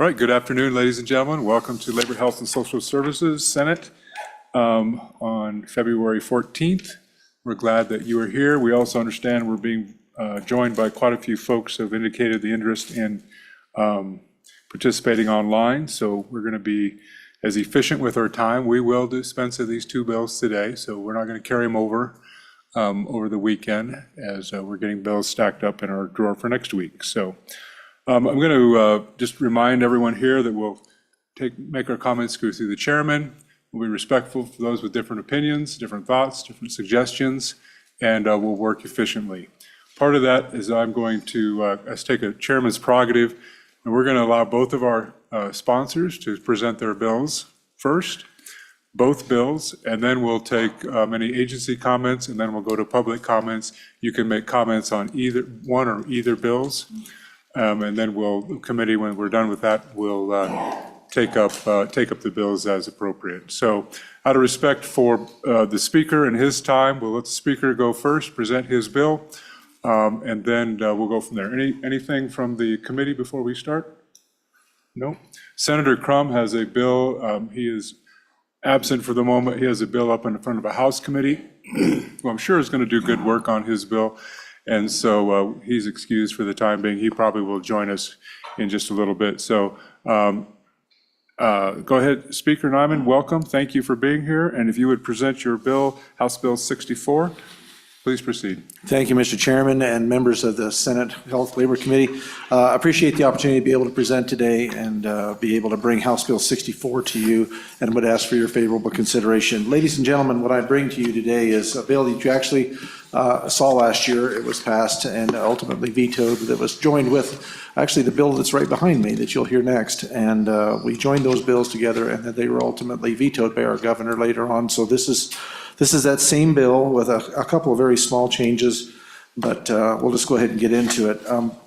All right, good afternoon, ladies and gentlemen. Welcome to Labor, Health, and Social Services Senate on February 14th. We're glad that you are here. We also understand we're being joined by quite a few folks who have indicated the interest in participating online. So we're going to be as efficient with our time. We will dispense of these two bills today, so we're not going to carry them over the weekend as we're getting bills stacked up in our drawer for next week. So I'm going to just remind everyone here that we'll make our comments go through the chairman. We'll be respectful for those with different opinions, different thoughts, different suggestions, and we'll work efficiently. Part of that is I'm going to take a chairman's prerogative, and we're going to allow both of our sponsors to present their bills first, both bills, and then we'll take any agency comments, and then we'll go to public comments. You can make comments on either one or either bills. And then committee, when we're done with that, will take up the bills as appropriate. So out of respect for the speaker and his time, we'll let the speaker go first, present his bill, and then we'll go from there. Anything from the committee before we start? No? Senator Crum has a bill. He is absent for the moment. He has a bill up in front of a House committee, who I'm sure is going to do good work on his bill. And so he's excused for the time being. He probably will join us in just a little bit. So go ahead, Speaker Nyman, welcome. Thank you for being here. And if you would present your bill, House Bill 64, please proceed. Thank you, Mr. Chairman and members of the Senate Health Labor Committee. I appreciate the opportunity to be able to present today and be able to bring House Bill 64 to you, and would ask for your favorable consideration. Ladies and gentlemen, what I bring to you today is a bill that you actually saw last year. It was passed and ultimately vetoed. That was joined with actually the bill that's right behind me that you'll hear next. And we joined those bills together, and then they were ultimately vetoed by our governor later on. So this is that same bill with a couple of very small changes, but we'll just go ahead and get into it.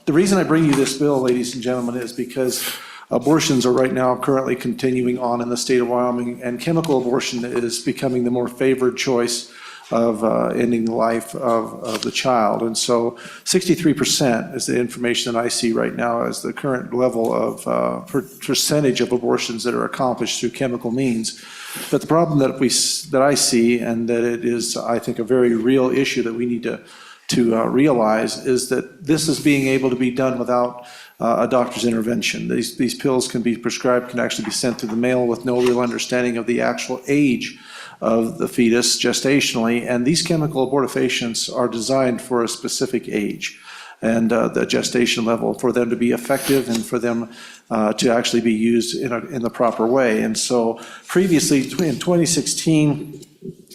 The reason I bring you this bill, ladies and gentlemen, is because abortions are right now currently continuing on in the state of Wyoming, and chemical abortion is becoming the more favored choice of ending the life of the child. And so 63% is the information that I see right now as the current level of percentage of abortions that are accomplished through chemical means. But the problem that I see, and that it is, I think, a very real issue that we need to realize, is that this is being able to be done without a doctor's intervention. These pills can be prescribed, can actually be sent through the mail with no real understanding of the actual age of the fetus gestationally, and these chemical abortifacients are designed for a specific age and the gestation level for them to be effective and for them to actually be used in the proper way. And so previously, in 2016,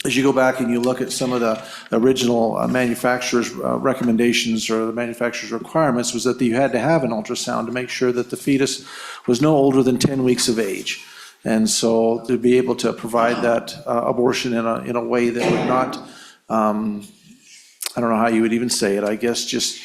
as you go back and you look at some of the original manufacturer's recommendations or the manufacturer's requirements, was that you had to have an ultrasound to make sure that the fetus was no older than 10 weeks of age. And so to be able to provide that abortion in a way that would not, I don't know how you would even say it, I guess just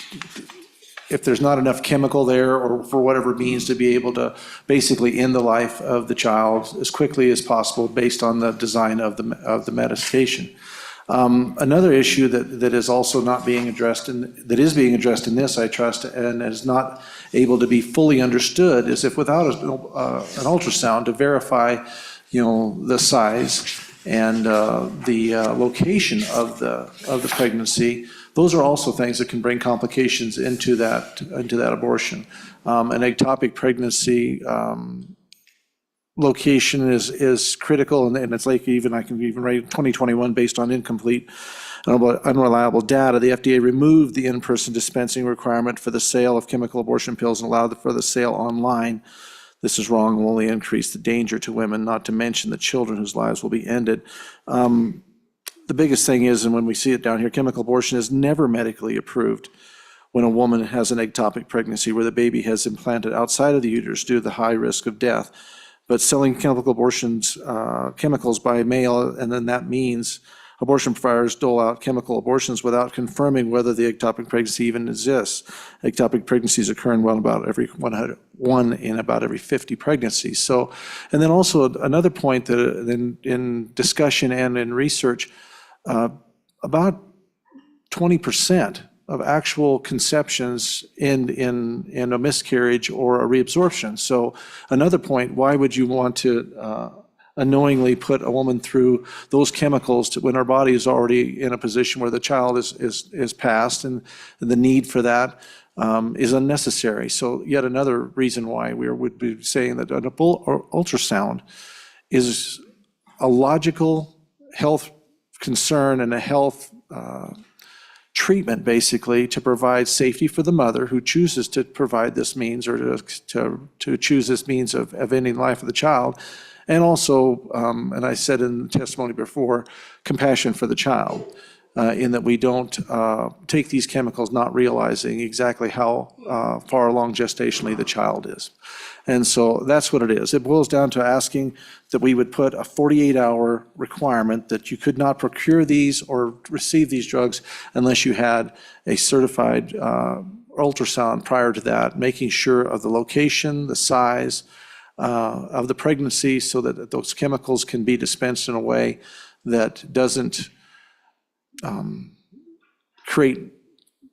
if there's not enough chemical there or for whatever means, to be able to basically end the life of the child as quickly as possible based on the design of the medication. Another issue that is also not being addressed, that is being addressed in this, I trust, and is not able to be fully understood, is if without an ultrasound to verify, the size and the location of the pregnancy, those are also things that can bring complications into that abortion. An ectopic pregnancy location is critical, and it's like I can even write 2021 based on incomplete and unreliable data. The FDA removed the in-person dispensing requirement for the sale of chemical abortion pills and allowed for the sale online. This is wrong, will only increase the danger to women, not to mention the children whose lives will be ended. The biggest thing is, and when we see it down here, chemical abortion is never medically approved when a woman has an ectopic pregnancy where the baby has implanted outside of the uterus due to the high risk of death. But selling chemicals by mail, and then that means abortion providers dole out chemical abortions without confirming whether the ectopic pregnancy even exists. Ectopic pregnancies occur in one in about every 50 pregnancies. So, and then also another point that in discussion and in research, about 20% actual conceptions in a miscarriage or a reabsorption. So another point, why would you want to unknowingly put a woman through those chemicals when her body is already in a position where the child is passed, and the need for that is unnecessary. So yet another reason why we would be saying that an ultrasound is a logical health concern and a health treatment, basically, to provide safety for the mother who chooses to provide this means, or to choose this means of ending the life of the child. And also, and I said in the testimony before, compassion for the child, in that we don't take these chemicals not realizing exactly how far along gestationally the child is. And so that's what it is. It boils down to asking that we would put a 48-hour requirement that you could not procure these or receive these drugs unless you had a certified ultrasound prior to that, making sure of the location, the size of the pregnancy, so that those chemicals can be dispensed in a way that doesn't create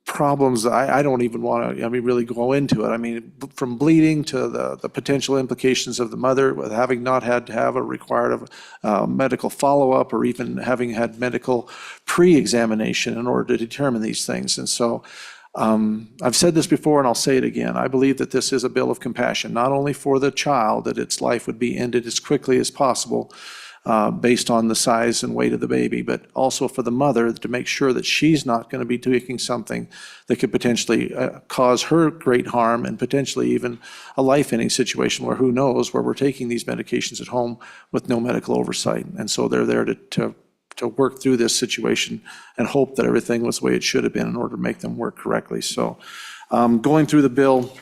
problems that I don't even want to, really go into it. I mean, from bleeding to the potential implications of the mother with having not had to have a required medical follow-up, or even having had medical pre-examination in order to determine these things. And so I've said this before and I'll say it again. I believe that this is a bill of compassion, not only for the child, that its life would be ended as quickly as possible, based on the size and weight of the baby, but also for the mother, to make sure that she's not going to be taking something that could potentially cause her great harm, and potentially even a life-ending situation where who knows, where we're taking these medications at home with no medical oversight. And so they're there to work through this situation and hope that everything was the way it should have been in order to make them work correctly. So going through the bill,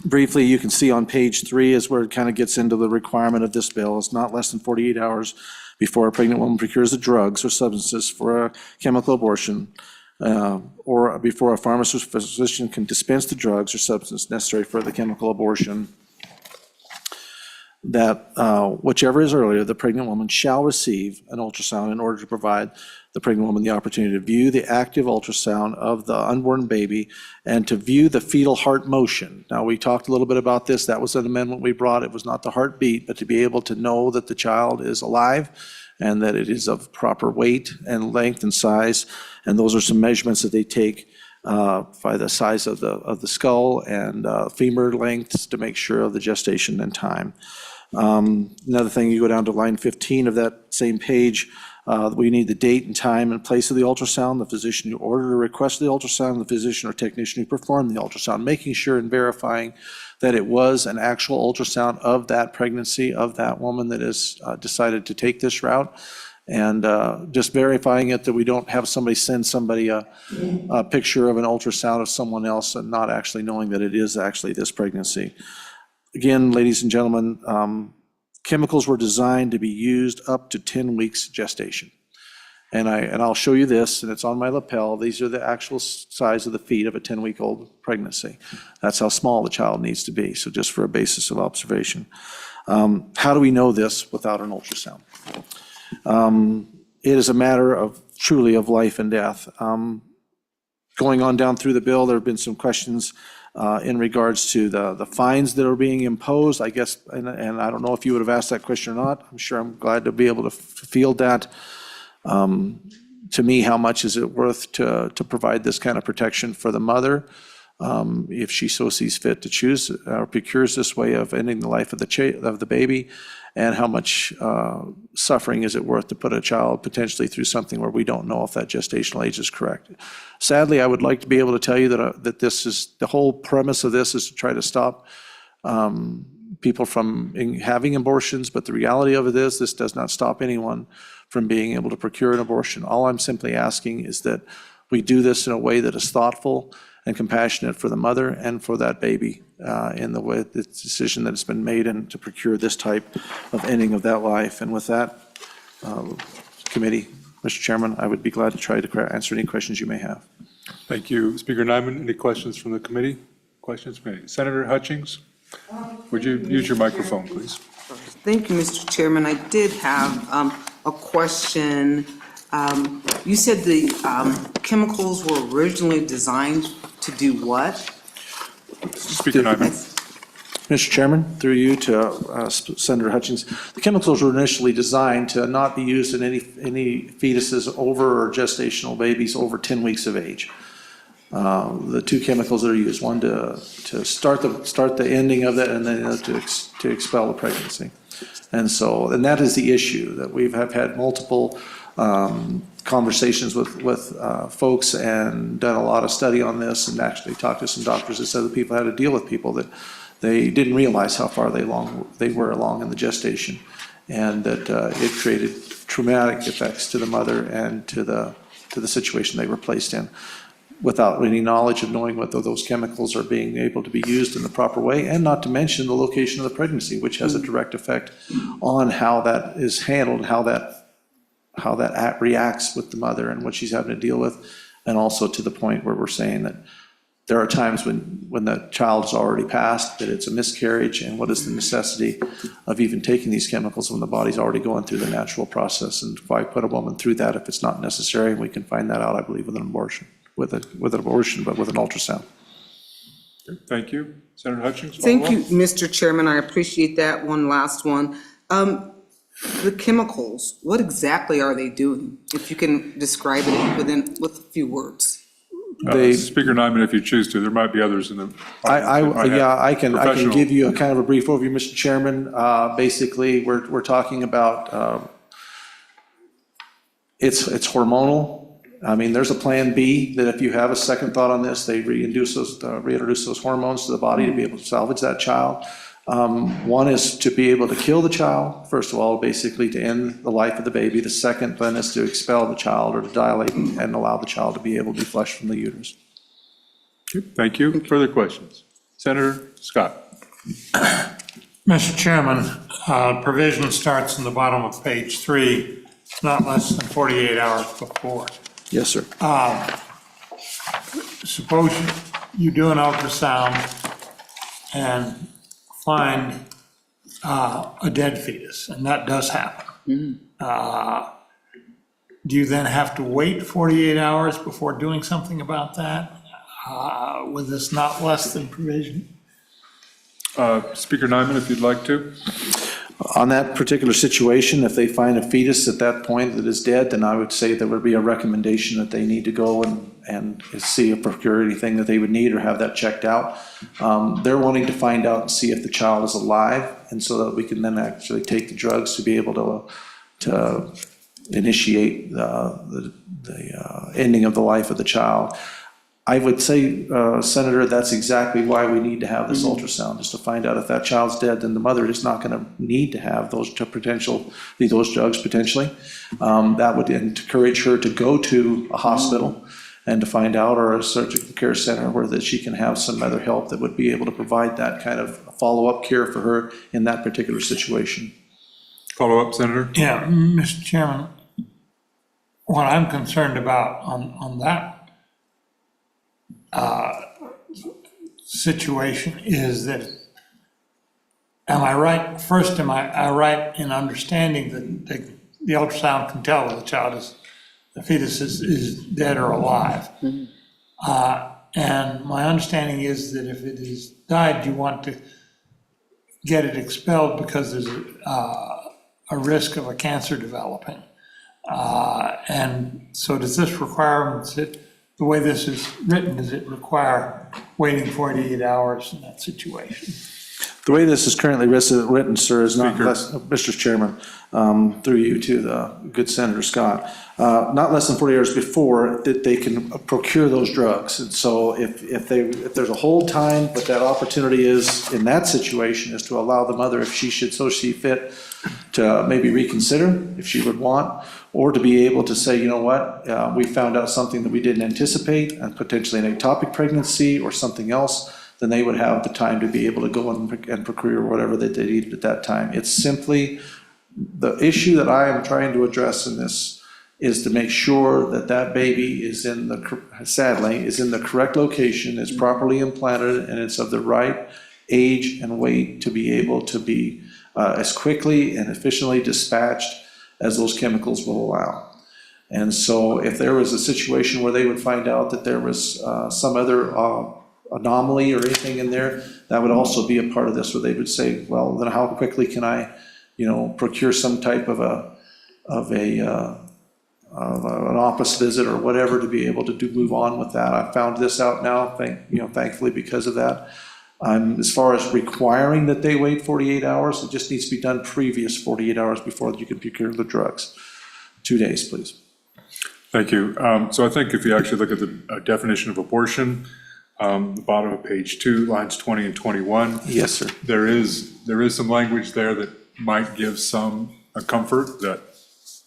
briefly, you can see on page 3 is where it kind of gets into the requirement of this bill. It's not less than 48 hours before a pregnant woman procures the drugs or substances for a chemical abortion, or before a pharmacist or physician can dispense the drugs or substance necessary for the chemical abortion, that whichever is earlier, the pregnant woman shall receive an ultrasound in order to provide the pregnant woman the opportunity to view the active ultrasound of the unborn baby and to view the fetal heart motion. Now, we talked a little bit about this. That was an amendment we brought. It was not the heartbeat, but to be able to know that the child is alive and that it is of proper weight and length and size. And those are some measurements that they take by the size of the skull and femur lengths to make sure of the gestation and time. Another thing, you go down to line 15 of that same page, we need the date and time and place of the ultrasound, the physician who ordered or requested the ultrasound, the physician or technician who performed the ultrasound, making sure and verifying that it was an actual ultrasound of that pregnancy, of that woman that has decided to take this route, and just verifying it, that we don't have somebody send somebody a picture of an ultrasound of someone else and not actually knowing that it is actually this pregnancy. Again, ladies and gentlemen, chemicals were designed to be used up to 10 weeks gestation. And I'll show you this, and it's on my lapel. These are the actual size of the feet of a 10-week-old pregnancy. That's how small the child needs to be, so just for a basis of observation. How do we know this without an ultrasound? It is a matter of truly of life and death. Going on down through the bill, there have been some questions in regards to the fines that are being imposed, I guess, and I don't know if you would have asked that question or not. I'm sure I'm glad to be able to field that. To me, how much is it worth to provide this kind of protection for the mother, if she so sees fit to choose or procures this way of ending the life of the baby? And how much suffering is it worth to put a child potentially through something where we don't know if that gestational age is correct? Sadly, I would like to be able to tell you that this is, the whole premise of this is to try to stop people from having abortions, but the reality of it is this does not stop anyone from being able to procure an abortion. All I'm simply asking is that we do this in a way that is thoughtful and compassionate for the mother and for that baby, in the way, the decision that has been made, and to procure this type of ending of that life. And with that, committee, Mr. Chairman, I would be glad to try to answer any questions you may have. Thank you. Speaker Nyman, any questions from the committee? Questions, committee? Senator Hutchings, would you use your microphone, please? Thank you, Mr. Chairman. I did have a question You said the chemicals were originally designed to do what? Speaker Nyman. Mr. Chairman, through you to Senator Hutchins, the chemicals were initially designed to not be used in any fetuses over or gestational babies over 10 weeks of age. The two chemicals that are used, one to start the ending of that, and then to expel the pregnancy. And that is the issue, that we have had multiple conversations with folks and done a lot of study on this, and actually talked to some doctors that said that people had to deal with people that they didn't realize how far they were along in the gestation, and that it created traumatic effects to the mother and to the situation they were placed in, without any knowledge of knowing whether those chemicals are being able to be used in the proper way, and not to mention the location of the pregnancy, which has a direct effect on how that is handled, how that reacts with the mother and what she's having to deal with, and also to the point where we're saying that there are times when the child is already passed, that it's a miscarriage, and what is the necessity of even taking these chemicals when the body's already going through the natural process, and why put a woman through that if it's not necessary? And we can find that out, I believe, with an abortion, but with an ultrasound. Thank you. Senator Hutchins? Thank you, follow-up? Mr. Chairman, I appreciate that. One last one. The chemicals, what exactly are they doing? If you can describe it with a few words. Speaker Nyman, if you choose to, there might be others in the. I can professional- give you a kind of a brief overview, Mr. Chairman. Basically, we're talking about, it's hormonal. I mean, there's a plan B, that if you have a second thought on this, they reintroduce those hormones to the body to be able to salvage that child. One is to be able to kill the child, first of all, basically to end the life of the baby. The second then is to expel the child, or to dilate and allow the child to be able to be flushed from the uterus. Thank you. Further questions? Senator Scott. Mr. Chairman, provision starts in the bottom of page 3, not less than 48 hours before. Yes, sir. Suppose you do an ultrasound and find a dead fetus, and that does happen. Do you then have to wait 48 hours before doing something about that? With this not less than provision? Speaker Nyman, if you'd like to. On that particular situation, if they find a fetus at that point that is dead, then I would say there would be a recommendation that they need to go and see if procure anything that they would need or have that checked out. They're wanting to find out and see if the child is alive, and so that we can then actually take the drugs to be able to initiate the ending of the life of the child. I would say, Senator, that's exactly why we need to have this ultrasound, is to find out if that child's dead, then the mother is not going to need to have those drugs potentially. That would encourage her to go to a hospital and to find out, or a surgical care center where that she can have some other help that would be able to provide that kind of follow-up care for her in that particular situation. Follow up, Senator. Yeah, Mr. Chairman, what I'm concerned about on that situation is that, am I right? First, am I right in understanding that the ultrasound can tell whether the fetus is dead or alive? And my understanding is that if it is died, you want to get it expelled because there's a risk of a cancer developing. And so does this require, the way this is written, does it require waiting 48 hours in that situation? The way this is currently written, sir, is not Speaker. less, Mr. Chairman, through you to the good Senator Scott, not less than 40 hours before that they can procure those drugs. And so if there's a hold time, but that opportunity is, in that situation, is to allow the mother, if she should so see fit, to maybe reconsider if she would want, or to be able to say, you know what, we found out something that we didn't anticipate, and potentially an ectopic pregnancy or something else, then they would have the time to be able to go and procure whatever that they needed at that time. It's simply, the issue that I am trying to address in this is to make sure that that baby is sadly, is in the correct location, is properly implanted, and it's of the right age and weight to be able to be as quickly and efficiently dispatched as those chemicals will allow. And so if there was a situation where they would find out that there was some other anomaly or anything in there, that would also be a part of this, where they would say, well, then how quickly can I, procure some type of an office visit or whatever to be able to move on with that. I found this out now, thankfully because of that. As far as requiring that they wait 48 hours, it just needs to be done previous 48 hours before you can procure the drugs. 2 days, please. Thank you. So I think if you actually look at the definition of abortion, the bottom of page 2, lines 20 and 21. Yes, sir. There is some language there that might give some comfort that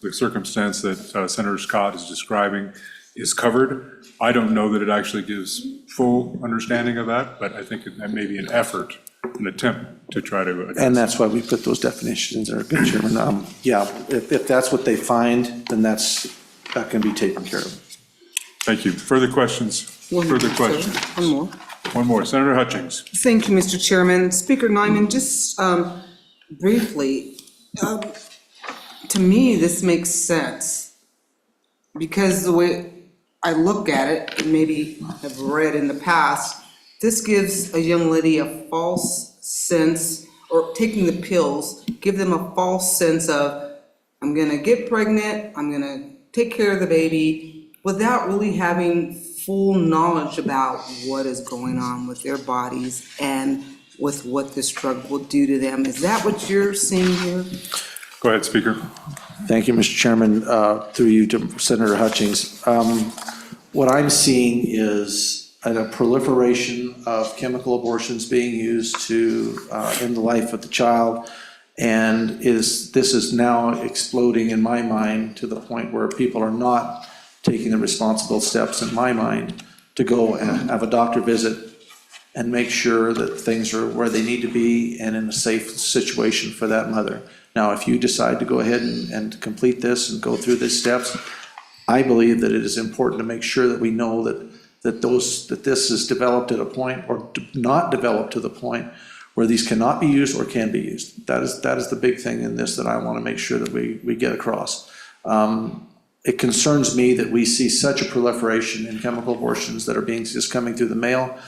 the circumstance that Senator Scott is describing is covered. I don't know that it actually gives full understanding of that, but I think that may be an effort, an attempt to try to address. And that's why we put those definitions there, good Chairman. Yeah, if that's what they find, then that can be taken care of. Thank you. Further questions? Further questions? One more. One more. Senator Hutchings. Thank you, Mr. Chairman. Speaker Nyman, just briefly, to me, this makes sense because the way I look at it, and maybe have read in the past, this gives a young lady a false sense, or taking the pills, give them a false sense of, I'm gonna get pregnant, I'm gonna take care of the baby, without really having full knowledge about what is going on with their bodies and with what this drug will do to them. Is that what you're seeing here? Go ahead, Speaker. Thank you, Mr. Chairman, through you to Senator Hutchings. What I'm seeing is a proliferation of chemical abortions being used to end the life of the child, and this is now exploding in my mind to the point where people are not taking the responsible steps, in my mind, to go and have a doctor visit and make sure that things are where they need to be and in a safe situation for that mother. Now, if you decide to go ahead and complete this and go through these steps, I believe that it is important to make sure that we know that this is developed at a point, or not developed to the point where these cannot be used or can be used. That is the big thing in this that I want to make sure that we get across. It concerns me that we see such a proliferation in chemical abortions that are just coming through the mail.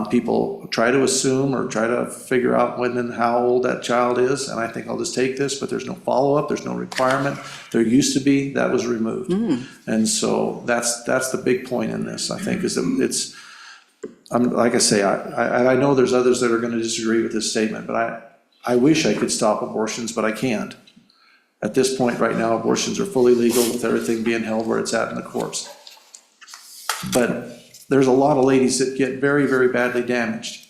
People try to assume or try to figure out when and how old that child is, and I think I'll just take this, but there's no follow-up, there's no requirement. There used to be, that was removed. And so that's the big point in this, I think, is that like I say, I know there's others that are gonna disagree with this statement, but I wish I could stop abortions, but I can't. At this point right now, abortions are fully legal with everything being held where it's at in the courts. But there's a lot of ladies that get very, very badly damaged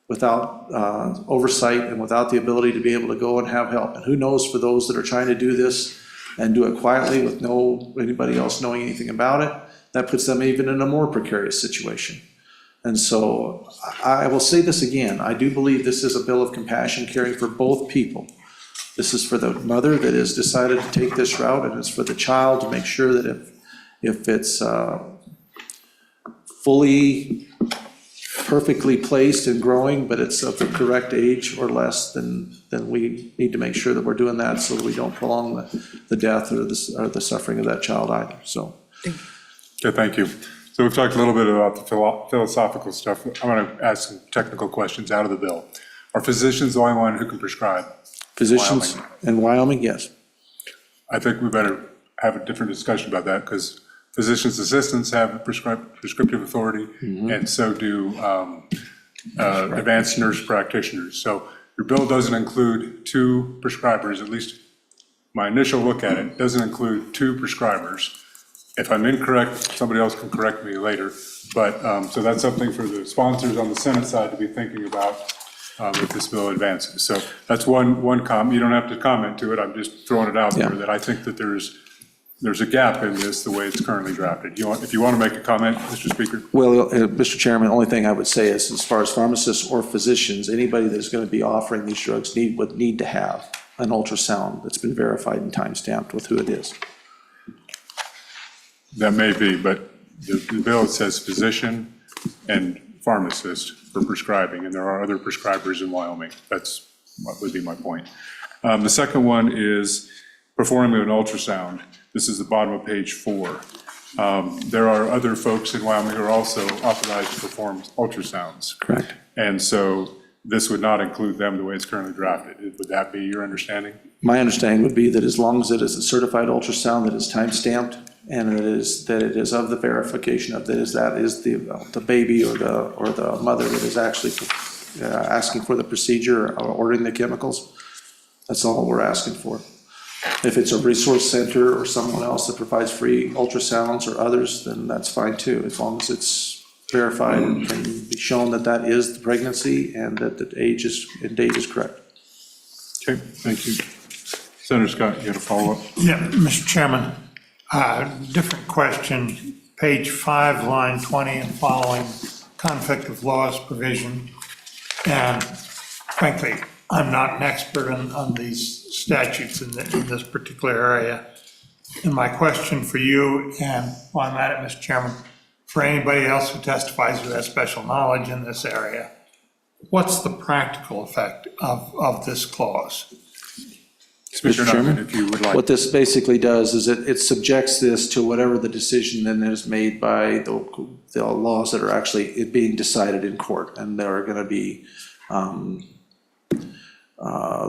without oversight and without the ability to be able to go and have help. And who knows, for those that are trying to do this and do it quietly with anybody else knowing anything about it, that puts them even in a more precarious situation. And so I will say this again, I do believe this is a bill of compassion, caring for both people. This is for the mother that has decided to take this route, and it's for the child to make sure that if it's fully, perfectly placed and growing, but it's of the correct age or less, then we need to make sure that we're doing that so that we don't prolong the death or the suffering of that child either, so. Okay, thank you. So we've talked a little bit about the philosophical stuff. I'm going to ask some technical questions out of the bill. Are physicians the only one who can prescribe? Physicians in Wyoming, yes. I think we better have a different discussion about that, because physician's assistants have prescriptive authority, and so do advanced nurse practitioners. So your bill doesn't include 2 prescribers, at least my initial look at it, doesn't include 2 prescribers. If I'm incorrect, somebody else can correct me later, but, so that's something for the sponsors on the Senate side to be thinking about if this bill advances. So that's one comment. You don't have to comment to it, I'm just throwing it out there, that I think that there's a gap in this, the way it's currently drafted. If you want to make a comment, Mr. Speaker? Well, Mr. Chairman, the only thing I would say is, as far as pharmacists or physicians, anybody that's going to be offering these drugs would need to have an ultrasound that's been verified and time-stamped with who it is. That may be, but the bill says physician and pharmacist for prescribing, and there are other prescribers in Wyoming. That's what would be my point. The second one is performing an ultrasound. This is the bottom of page 4. There are other folks in Wyoming who are also authorized to perform ultrasounds. Correct. And so this would not include them the way it's currently drafted. Would that be your understanding? My understanding would be that as long as it is a certified ultrasound that is time-stamped and that it is of the verification of that is the baby or the mother that is actually asking for the procedure or ordering the chemicals, that's all we're asking for. If it's a resource center or someone else that provides free ultrasounds or others, then that's fine too, as long as it's verified and can be shown that that is the pregnancy and that the age and date is correct. Okay, thank you. Senator Scott, you had a follow-up? Yeah, Mr. Chairman, different question, page 5, line 20 and following, conflict of laws provision. And frankly, I'm not an expert on these statutes in this particular area. And my question for you, and while I'm at it, Mr. Chairman, for anybody else who testifies who has special knowledge in this area, what's the practical effect of this clause? Speaker Mr. Chairman? Nyman, if you would like. What this basically does is it subjects this to whatever the decision then is made by the laws that are actually being decided in court. And there are going to be,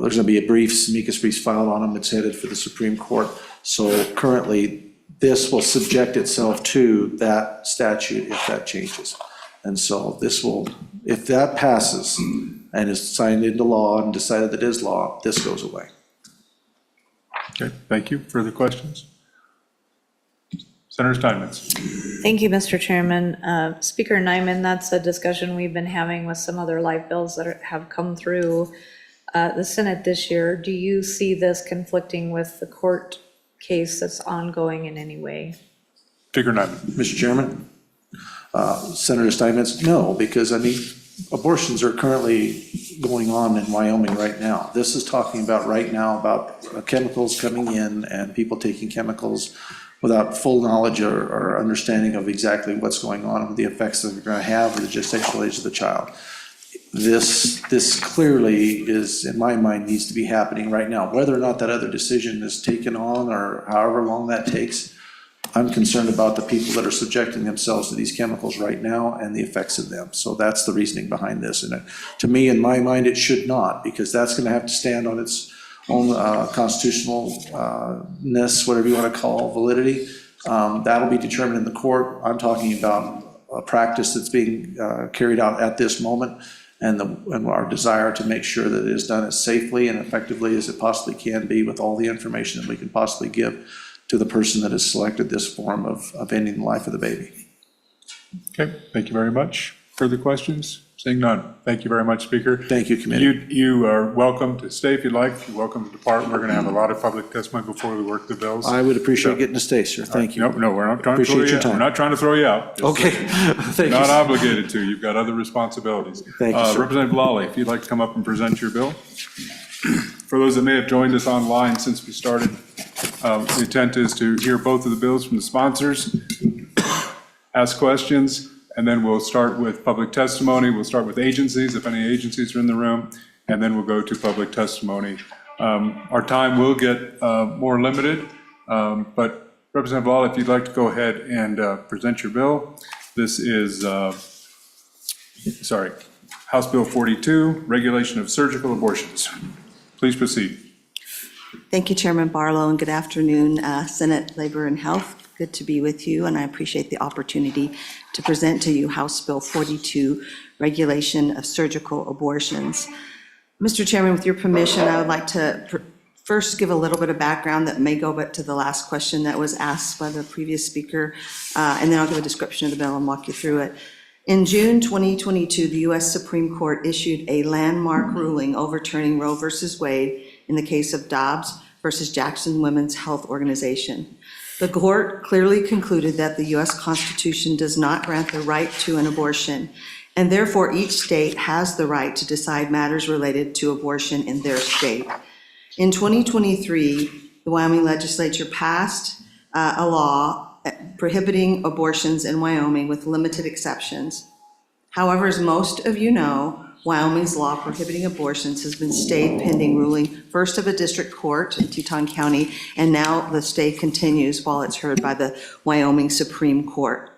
there's going to be a brief, amicus briefs filed on them. It's headed for the Supreme Court. So currently, this will subject itself to that statute if that changes. And so this will, if that passes and is signed into law and decided that it is law, this goes away. Okay, thank you. Further questions? Senator Steinmetz. Thank you, Mr. Chairman. Speaker Nyman, that's a discussion we've been having with some other live bills that have come through the Senate this year. Do you see this conflicting with the court case that's ongoing in any way? Speaker Nyman. Mr. Chairman, Senator Steinmetz, no, because I mean, abortions are currently going on in Wyoming right now. This is talking about right now about chemicals coming in and people taking chemicals without full knowledge or understanding of exactly what's going on and the effects that they're going to have on the gestational age of the child. This clearly is, in my mind, needs to be happening right now. Whether or not that other decision is taken on or however long that takes, I'm concerned about the people that are subjecting themselves to these chemicals right now and the effects of them. So that's the reasoning behind this. And to me, in my mind, it should not, because that's going to have to stand on its own constitutionalness, whatever you want to call validity. That'll be determined in the court. I'm talking about a practice that's being carried out at this moment, and our desire to make sure that it is done as safely and effectively as it possibly can be with all the information that we can possibly give to the person that has selected this form of ending the life of the baby. Okay, thank you very much. Further questions? Seeing none. Thank you very much, Speaker. Thank you, committee. You are welcome to stay if you'd like. You're welcome to depart. We're going to have a lot of public testimony before we work the bills. I would appreciate getting to stay, sir. Thank you. No, we're not trying to throw Appreciate you your out. time. We're not trying to throw you out. Just Okay, thank you. not sir. obligated to. You've got other responsibilities. Thank you, sir. Representative Lawley, if you'd like to come up and present your bill. For those that may have joined us online since we started, the intent is to hear both of the bills from the sponsors, ask questions, and then we'll start with public testimony. We'll start with agencies, if any agencies are in the room, and then we'll go to public testimony. Our time will get more limited, but Representative Lawley, if you'd like to go ahead and present your bill. This is, House Bill 42, Regulation of Surgical Abortions. Please proceed. Thank you, Chairman Barlow, and good afternoon, Senate Labor and Health. Good to be with you, and I appreciate the opportunity to present to you House Bill 42, Regulation of Surgical Abortions. Mr. Chairman, with your permission, I would like to first give a little bit of background that may go back to the last question that was asked by the previous speaker, and then I'll give a description of the bill and walk you through it. In June 2022, the U.S. Supreme Court issued a landmark ruling overturning Roe v. Wade in the case of Dobbs versus Jackson Women's Health Organization. The court clearly concluded that the U.S. Constitution does not grant the right to an abortion, and therefore each state has the right to decide matters related to abortion in their state. In 2023, the Wyoming legislature passed a law prohibiting abortions in Wyoming with limited exceptions. However, as most of you know, Wyoming's law prohibiting abortions has been stayed pending ruling first of a district court in Teton County, and now the stay continues while it's heard by the Wyoming Supreme Court.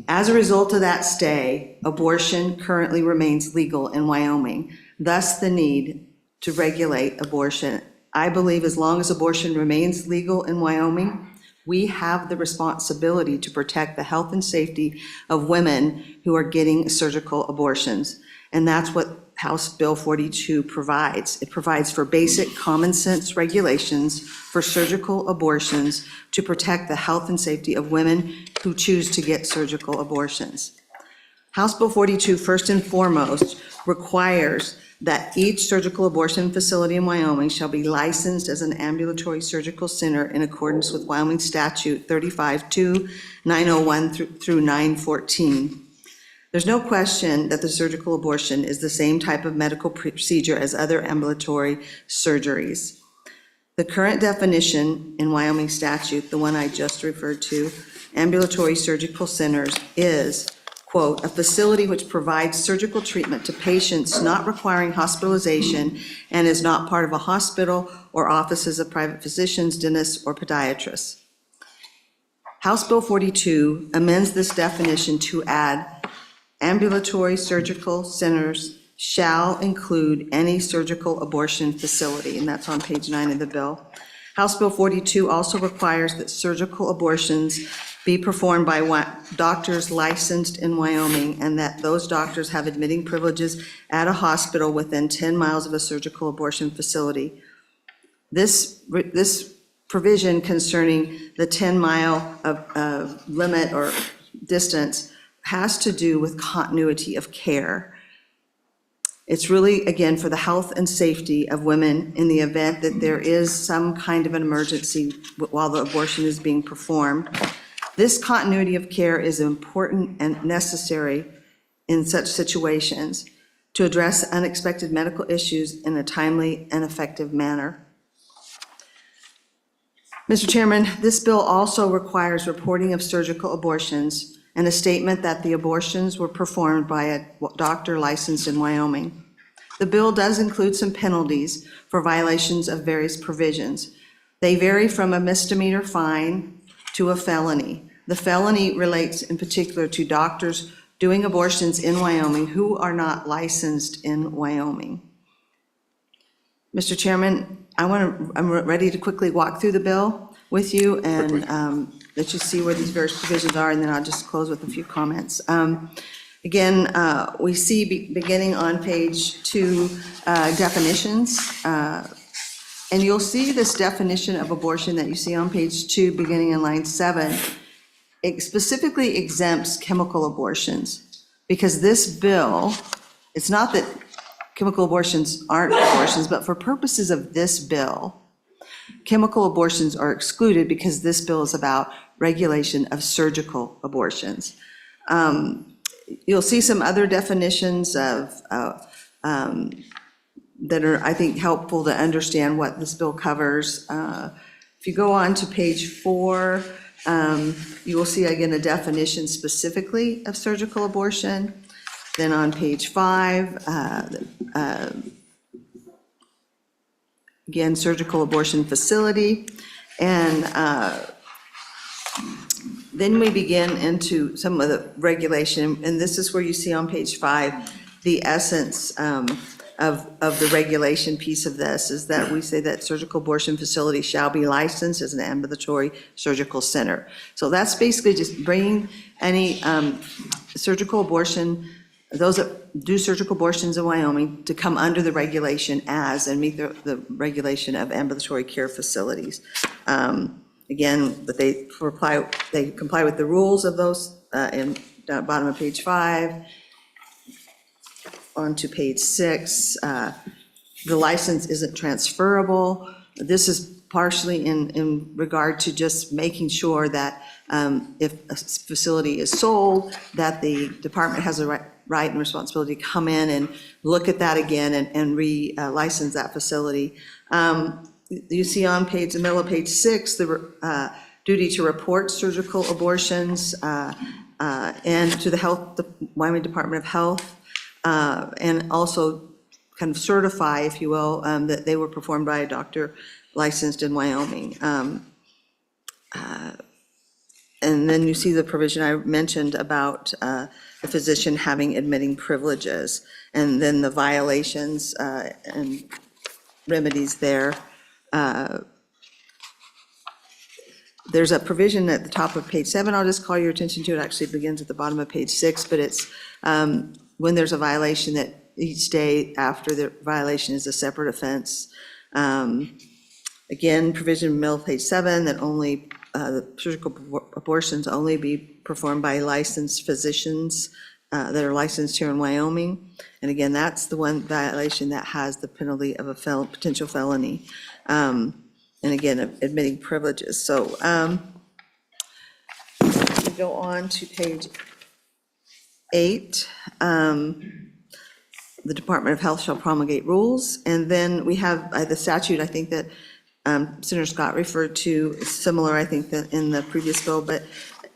As a result of that stay, abortion currently remains legal in Wyoming, thus the need to regulate abortion. I believe as long as abortion remains legal in Wyoming, we have the responsibility to protect the health and safety of women who are getting surgical abortions. And that's what House Bill 42 provides. It provides for basic common sense regulations for surgical abortions to protect the health and safety of women who choose to get surgical abortions. House Bill 42, first and foremost, requires that each surgical abortion facility in Wyoming shall be licensed as an ambulatory surgical center in accordance with Wyoming Statute 35-2901 through 914. There's no question that the surgical abortion is the same type of medical procedure as other ambulatory surgeries. The current definition in Wyoming statute, the one I just referred to, ambulatory surgical centers, is, quote, a facility which provides surgical treatment to patients not requiring hospitalization and is not part of a hospital or offices of private physicians, dentists, or podiatrists. House Bill 42 amends this definition to add ambulatory surgical centers shall include any surgical abortion facility, and that's on page 9 of the bill. House Bill 42 also requires that surgical abortions be performed by doctors licensed in Wyoming, and that those doctors have admitting privileges at a hospital within 10 miles of a surgical abortion facility. This provision concerning the 10-mile limit or distance has to do with continuity of care. It's really, again, for the health and safety of women in the event that there is some kind of an emergency while the abortion is being performed. This continuity of care is important and necessary in such situations to address unexpected medical issues in a timely and effective manner. Mr. Chairman, this bill also requires reporting of surgical abortions and a statement that the abortions were performed by a doctor licensed in Wyoming. The bill does include some penalties for violations of various provisions. They vary from a misdemeanor fine to a felony. The felony relates in particular to doctors doing abortions in Wyoming who are not licensed in Wyoming. Mr. Chairman, I'm ready to quickly walk through the bill with you and let you see where these various provisions are, and then I'll just close with a few comments. Again, we see beginning on page 2 definitions, and you'll see this definition of abortion that you see on page 2 beginning in line 7. It specifically exempts chemical abortions, because this bill, it's not that chemical abortions aren't abortions, but for purposes of this bill, chemical abortions are excluded because this bill is about regulation of surgical abortions. You'll see some other definitions of that are, I think, helpful to understand what this bill covers. If you go on to page 4, you will see again a definition specifically of surgical abortion. Then on page 5, again, surgical abortion facility. And then we begin into some of the regulation, and this is where you see on page 5, the essence of the regulation piece of this is that we say that surgical abortion facility shall be licensed as an ambulatory surgical center. So that's basically just bringing any surgical abortion, those that do surgical abortions in Wyoming, to come under the regulation as and meet the regulation of ambulatory care facilities. Again, that they comply with the rules of those in down bottom of page 5. On to page 6, the license isn't transferable. This is partially in regard to just making sure that if a facility is sold, that the department has a right and responsibility to come in and look at that again and re-license that facility. You see on the middle of page 6, the duty to report surgical abortions and to the Wyoming Department of Health. and also kind of certify, if you will, that they were performed by a doctor licensed in Wyoming. And then you see the provision I mentioned about the physician having admitting privileges, and then the violations and remedies there. There's a provision at the top of page 7, I'll just call your attention to. It actually begins at the bottom of page 6, but it's when there's a violation, that each day after the violation is a separate offense. Again, provision in middle of page 7, that only the surgical abortions only be performed by licensed physicians that are licensed here in Wyoming. And again, that's the one violation that has the penalty of a potential felony. And again, admitting privileges. So we go on to page 8. The Department of Health shall promulgate rules. And then we have the statute, I think that Senator Scott referred to, similar, I think, that in the previous bill, but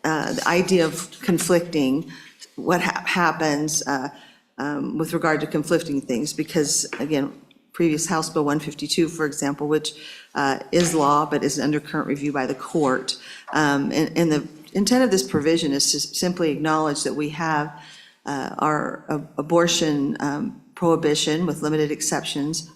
the idea of conflicting, what happens with regard to conflicting things, because again, previous House Bill 152, for example, which is law but is under current review by the court. And the intent of this provision is to simply acknowledge that we have our abortion prohibition with limited exceptions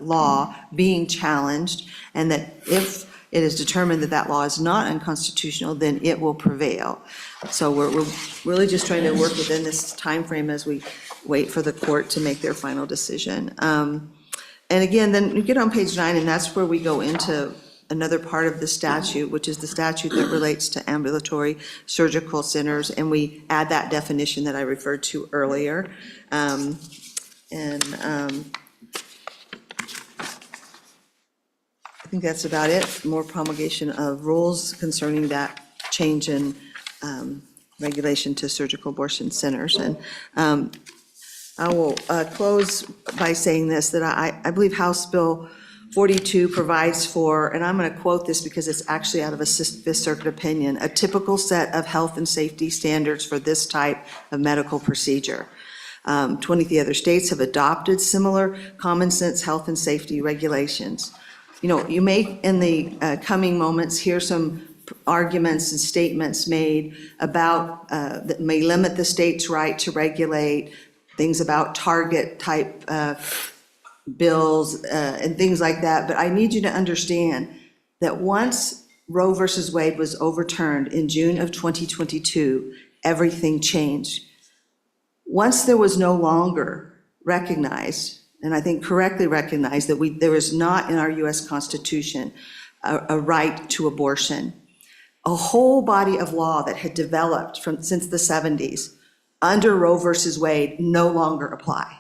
law being challenged, and that if it is determined that that law is not unconstitutional, then it will prevail. So we're really just trying to work within this timeframe as we wait for the court to make their final decision. And again, then you get on page 9, and that's where we go into another part of the statute, which is the statute that relates to ambulatory surgical centers, and we add that definition that I referred to earlier. I think that's about it. More promulgation of rules concerning that change in regulation to surgical abortion centers. And I will close by saying this, that I believe House Bill 42 provides for, and I'm going to quote this because it's actually out of a Fifth Circuit opinion, a typical set of health and safety standards for this type of medical procedure. 20 other states have adopted similar common sense health and safety regulations. You know, you may in the coming moments hear some arguments and statements made about that may limit the state's right to regulate things about target type bills and things like that. But I need you to understand that once Roe versus Wade was overturned in June of 2022, everything changed. Once there was no longer recognized, and I think correctly recognized, that there is not in our US Constitution a right to abortion, a whole body of law that had developed since the 70s under Roe versus Wade no longer apply.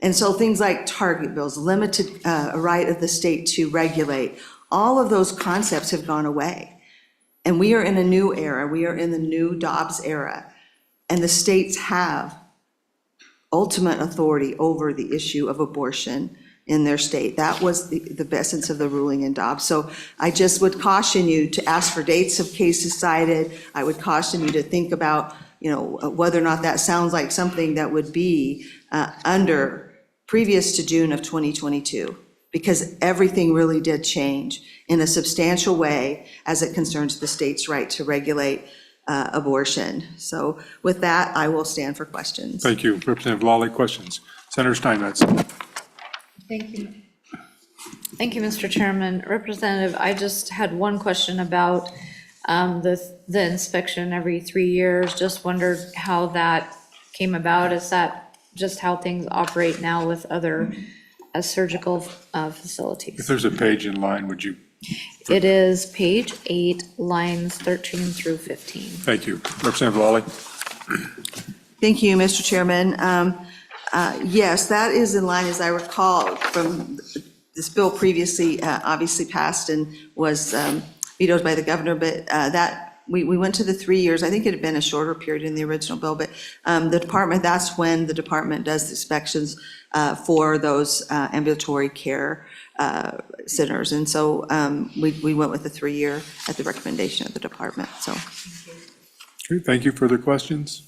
And so things like target bills, limited a right of the state to regulate, all of those concepts have gone away. And we are in a new era. We are in the new Dobbs era. And the states have ultimate authority over the issue of abortion in their state. That was the essence of the ruling in Dobbs. So I just would caution you to ask for dates of cases cited. I would caution you to think about, you know, whether or not that sounds like something that would be previous to June of 2022, because everything really did change in a substantial way as it concerns the state's right to regulate abortion. So with that, I will stand for questions. Thank you. Representative Lawley, questions? Senator Steinmetz. Thank you. Thank you, Mr. Chairman. Representative, I just had one question about the inspection every 3 years. Just wondered how that came about. Is that just how things operate now with other surgical facilities? If there's a page in line, would you? It is page 8, lines 13 through 15. Thank you. Representative Lawley. Thank you, Mr. Chairman. Yes, that is in line, as I recall, from this bill previously obviously passed and was vetoed by the governor, but that we went to the 3 years. I think it had been a shorter period in the original bill, but the department, that's when the department does the inspections for those ambulatory care centers. And so we went with the 3 year at the recommendation of the department, so. Okay, thank you. Further questions?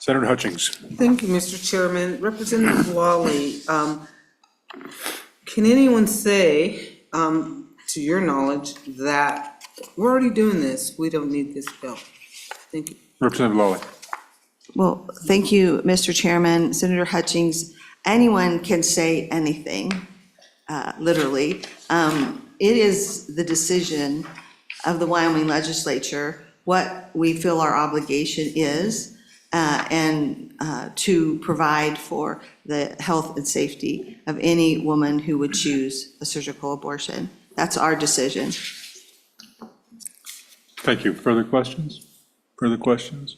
Senator Hutchings. Thank you, Mr. Chairman. Representative Lawley, can anyone say, to your knowledge, that we're already doing this, we don't need this bill? Thank you. Representative Lawley. Well, thank you, Mr. Chairman. Senator Hutchings, anyone can say anything, literally. It is the decision of the Wyoming legislature what we feel our obligation is, and to provide for the health and safety of any woman who would choose a surgical abortion. That's our decision. Thank you. Further questions? Further questions?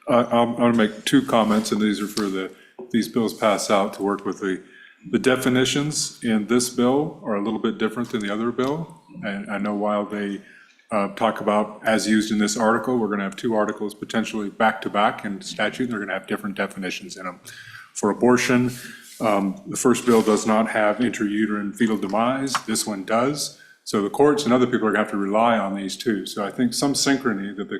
I'm going to make two comments, and these are for these bills pass out to work with the definitions in this bill are a little bit different than the other bill. And I know while they talk about as used in this article, we're going to have two articles potentially back to back in statute. They're going to have different definitions in them. For abortion, the first bill does not have intrauterine fetal demise. This one does. So the courts and other people are going to have to rely on these two. So I think some synchrony that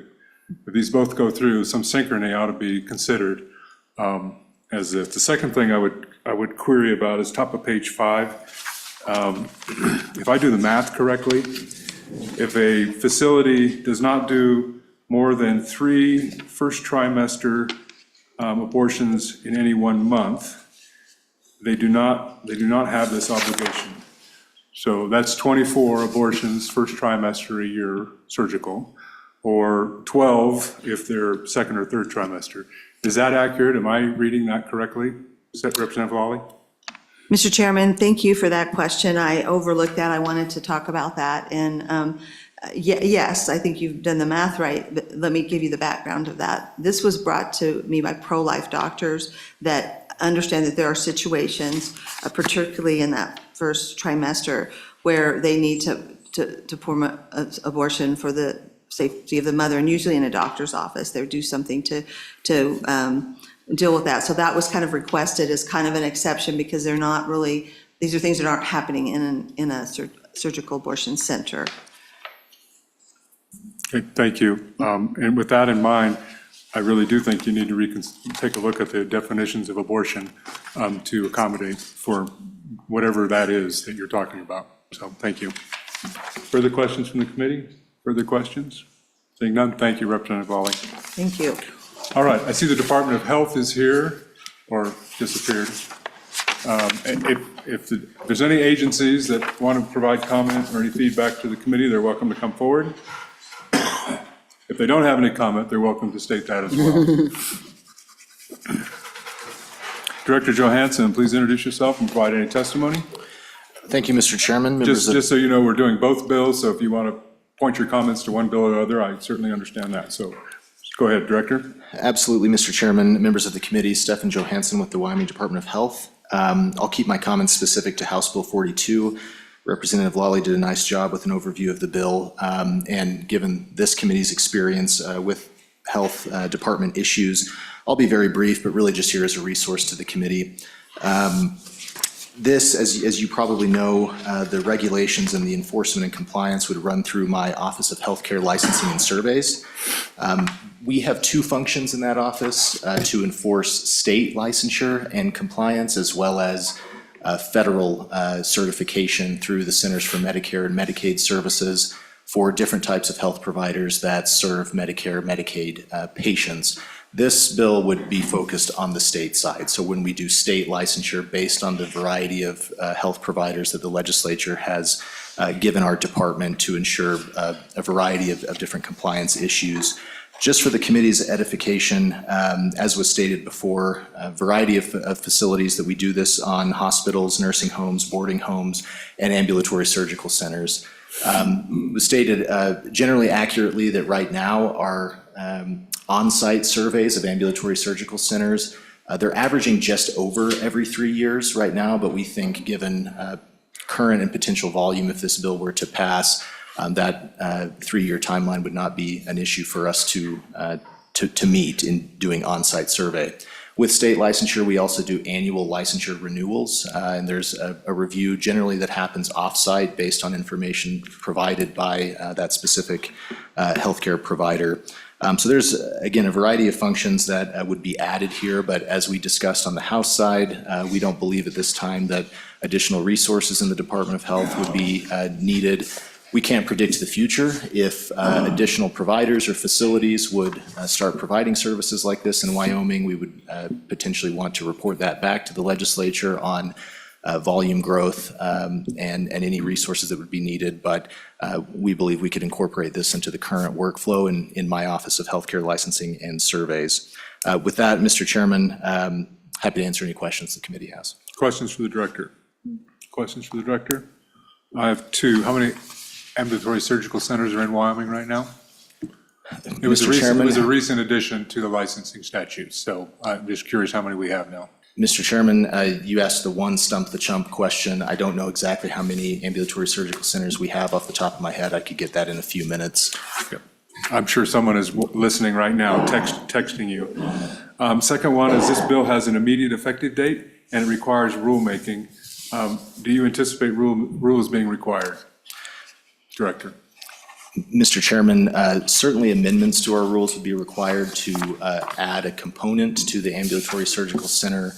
if these both go through, some synchrony ought to be considered as if. The second thing I would query about is top of page 5. If I do the math correctly, if a facility does not do more than 3 first trimester abortions in any 1 month, they do not have this obligation. So that's 24 abortions first trimester a year, surgical, or 12 if they're second or third trimester. Is that accurate? Am I reading that correctly? Is that Representative Lawley? Mr. Chairman, thank you for that question. I overlooked that. I wanted to talk about that. And yes, I think you've done the math right, but let me give you the background of that. This was brought to me by pro-life doctors that understand that there are situations, particularly in that first trimester, where they need to perform an abortion for the safety of the mother, and usually in a doctor's office, they would do something to deal with that. So that was kind of requested as kind of an exception, because they're not really, these are things that aren't happening in a surgical abortion center. Okay, thank you. And with that in mind, I really do think you need to take a look at the definitions of abortion to accommodate for whatever that is that you're talking about. So thank you. Further questions from the committee? Further questions? Seeing none, thank you, Representative Lawley. Thank you. All right, I see the Department of Health is here, or disappeared. If there's any agencies that want to provide comment or any feedback to the committee, they're welcome to come forward. If they don't have any comment, they're welcome to state that as well. Director Johansson, please introduce yourself and provide any testimony. Thank you, Mr. Chairman. Members Just so you know, we're doing both bills, so if you want to point your comments to one bill or other, I certainly understand that. So go ahead, Director. Absolutely, Mr. Chairman, members of the committee, Stephen Johansson with the Wyoming Department of Health. I'll keep my comments specific to House Bill 42. Representative Lawley did a nice job with an overview of the bill, and given this committee's experience with health department issues, I'll be very brief, but really just here as a resource to the committee. This, as you probably know, the regulations and the enforcement and compliance would run through my Office of Healthcare Licensing and Surveys. We have two functions in that office, to enforce state licensure and compliance, as well as federal certification through the Centers for Medicare and Medicaid Services for different types of health providers that serve Medicare, Medicaid patients. This bill would be focused on the state side. So when we do state licensure based on the variety of health providers that the legislature has given our department to ensure a variety of different compliance issues. Just for the committee's edification, as was stated before, a variety of facilities that we do this on: hospitals, nursing homes, boarding homes, and ambulatory surgical centers. It was stated generally accurately that right now our on-site surveys of ambulatory surgical centers, they're averaging just over every 3 years right now, but we think given current and potential volume, if this bill were to pass, that 3-year timeline would not be an issue for us to meet in doing on-site survey. With state licensure, we also do annual licensure renewals, and there's a review generally that happens off-site based on information provided by that specific healthcare provider. So there's, again, a variety of functions that would be added here, but as we discussed on the House side, we don't believe at this time that additional resources in the Department of Health would be needed. We can't predict the future if additional providers or facilities would start providing services like this in Wyoming. We would potentially want to report that back to the legislature on volume growth and any resources that would be needed. But we believe we could incorporate this into the current workflow in my Office of Healthcare Licensing and Surveys. With that, Mr. Chairman, happy to answer any questions the committee has. Questions for the director? Questions for the director? I have two. How many ambulatory surgical centers are in Wyoming right now? It was a recent addition to the licensing statute, so I'm just curious how many we have now. Mr. Chairman, you asked the one stump the chump question. I don't know exactly how many ambulatory surgical centers we have off the top of my head. I could get that in a few minutes. Yep. I'm sure someone is listening right now, texting you. Second one is this bill has an immediate effective date and it requires rulemaking. Do you anticipate rules being required? Director. Mr. Chairman, certainly amendments to our rules would be required to add a component to the ambulatory surgical center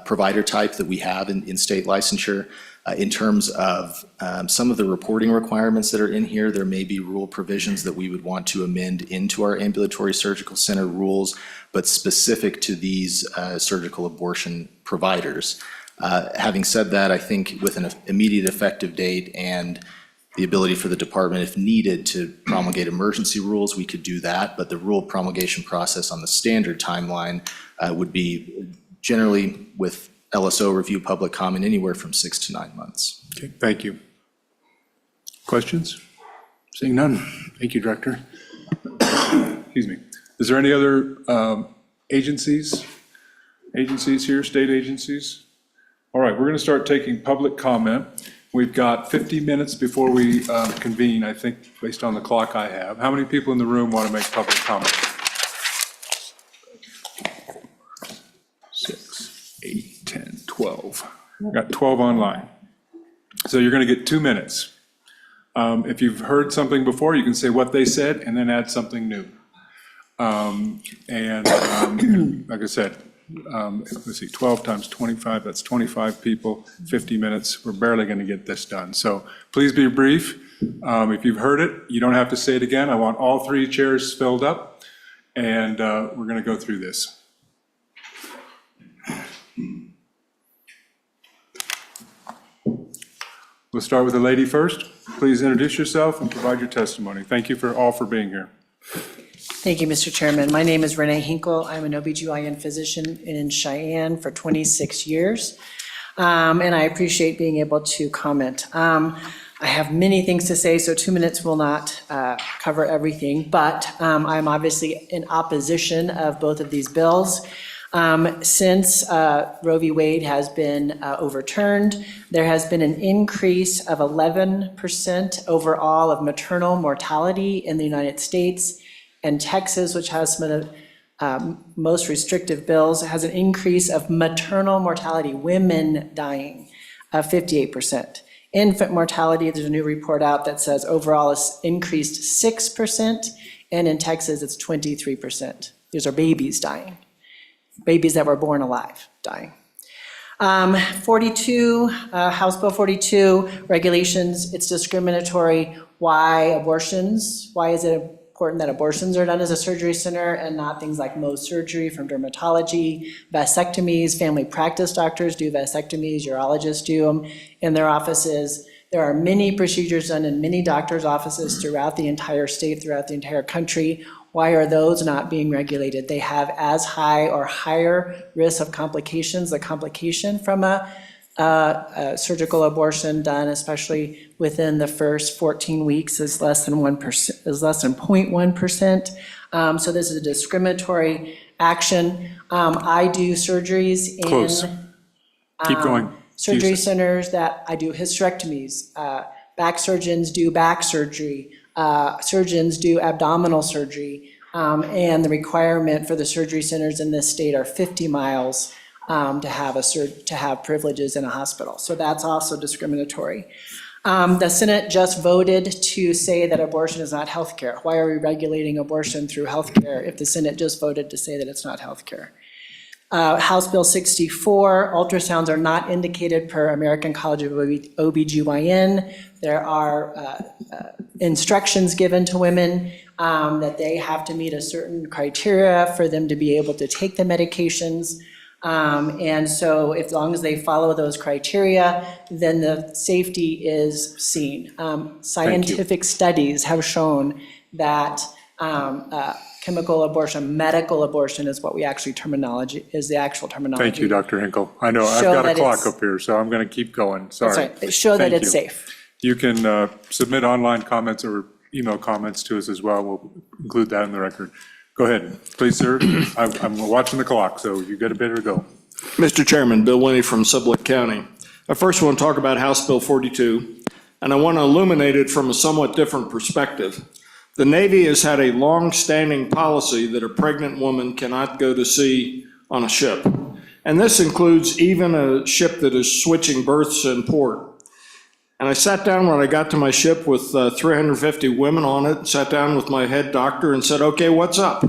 provider type that we have in state licensure. In terms of some of the reporting requirements that are in here, there may be rule provisions that we would want to amend into our ambulatory surgical center rules, but specific to these surgical abortion providers. Having said that, I think with an immediate effective date and the ability for the department, if needed, to promulgate emergency rules, we could do that, but the rule promulgation process on the standard timeline would be generally with LSO review, public comment, anywhere from 6 to 9 months. Okay, thank you. Questions? Seeing none. Thank you, Director. Excuse me. Is there any other agencies here, state agencies? All right, we're going to start taking public comment. We've got 50 minutes before we convene, I think, based on the clock I have. How many people in the room want to make public comment? 6, 8, 10, 12. We've got 12 online. So you're going to get 2 minutes. If you've heard something before, you can say what they said and then add something new. Like I said, let's see, 12 times 25, that's 25 people, 50 minutes. We're barely going to get this done. So please be brief. If you've heard it, you don't have to say it again. I want all 3 chairs filled up, and we're going to go through this. We'll start with the lady first. Please introduce yourself and provide your testimony. Thank you all for being here. Thank you, Mr. Chairman. My name is Renee Hinkle. I'm an OBGYN physician in Cheyenne for 26 years, and I appreciate being able to comment. I have many things to say, so 2 minutes will not cover everything, but I'm obviously in opposition of both of these bills. Since Roe v. Wade has been overturned, there has been an increase of 11% overall of maternal mortality in the United States. And Texas, which has some of the most restrictive bills, has an increase of maternal mortality, women dying, of 58%. Infant mortality, there's a new report out that says overall it's increased 6%, and in Texas it's 23%. These are babies dying, babies that were born alive dying. 42, House Bill 42, regulations, it's discriminatory. Why abortions? Why is it important that abortions are done as a surgery center and not things like Mohs surgery from dermatology, vasectomies? Family practice doctors do vasectomies, urologists do them in their offices. There are many procedures done in many doctors' offices throughout the entire state, throughout the entire country. Why are those not being regulated? They have as high or higher risk of complications. The complication from a surgical abortion done, especially within the first 14 weeks, is less than 1%, is less than 0.1%. So this is a discriminatory action. I do surgeries in Close. Keep going. surgery centers that I do hysterectomies. Back surgeons do back surgery. Surgeons do abdominal surgery. And the requirement for the surgery centers in this state are 50 miles to have privileges in a hospital. So that's also discriminatory. The Senate just voted to say that abortion is not healthcare. Why are we regulating abortion through healthcare if the Senate just voted to say that it's not healthcare? House Bill 64, ultrasounds are not indicated per American College of OBGYN. There are instructions given to women that they have to meet a certain criteria for them to be able to take the medications. And so as long as they follow those criteria, then the safety is seen. Scientific studies have shown that chemical abortion, medical abortion is what we actually is the actual terminology. Thank you, Dr. Hinkle. I know, I've Show got a that clock it's- up here, so I'm going to keep going, sorry. That's right, show that Thank it's you. safe. You can submit online comments or email comments to us as well. We'll include that in the record. Go ahead, please, sir. I'm watching the clock, so you got a bit to go. Mr. Chairman, Bill Winnie from Sublette County. I first want to talk about House Bill 42, and I want to illuminate it from a somewhat different perspective. The Navy has had a long-standing policy that a pregnant woman cannot go to sea on a ship. And this includes even a ship that is switching berths in port. And I sat down when I got to my ship with 350 women on it, sat down with my head doctor and said, okay, what's up?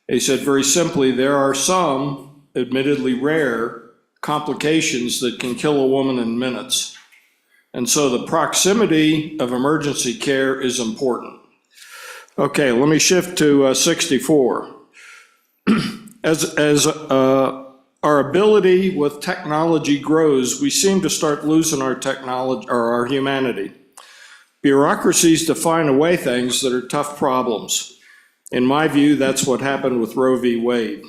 He said very simply, there are some, admittedly rare, complications that can kill a woman in minutes. And so the proximity of emergency care is important. Okay, let me shift to 64. As our ability with technology grows, we seem to start losing our technology or our humanity. Bureaucracies define away things that are tough problems. In my view, that's what happened with Roe v. Wade.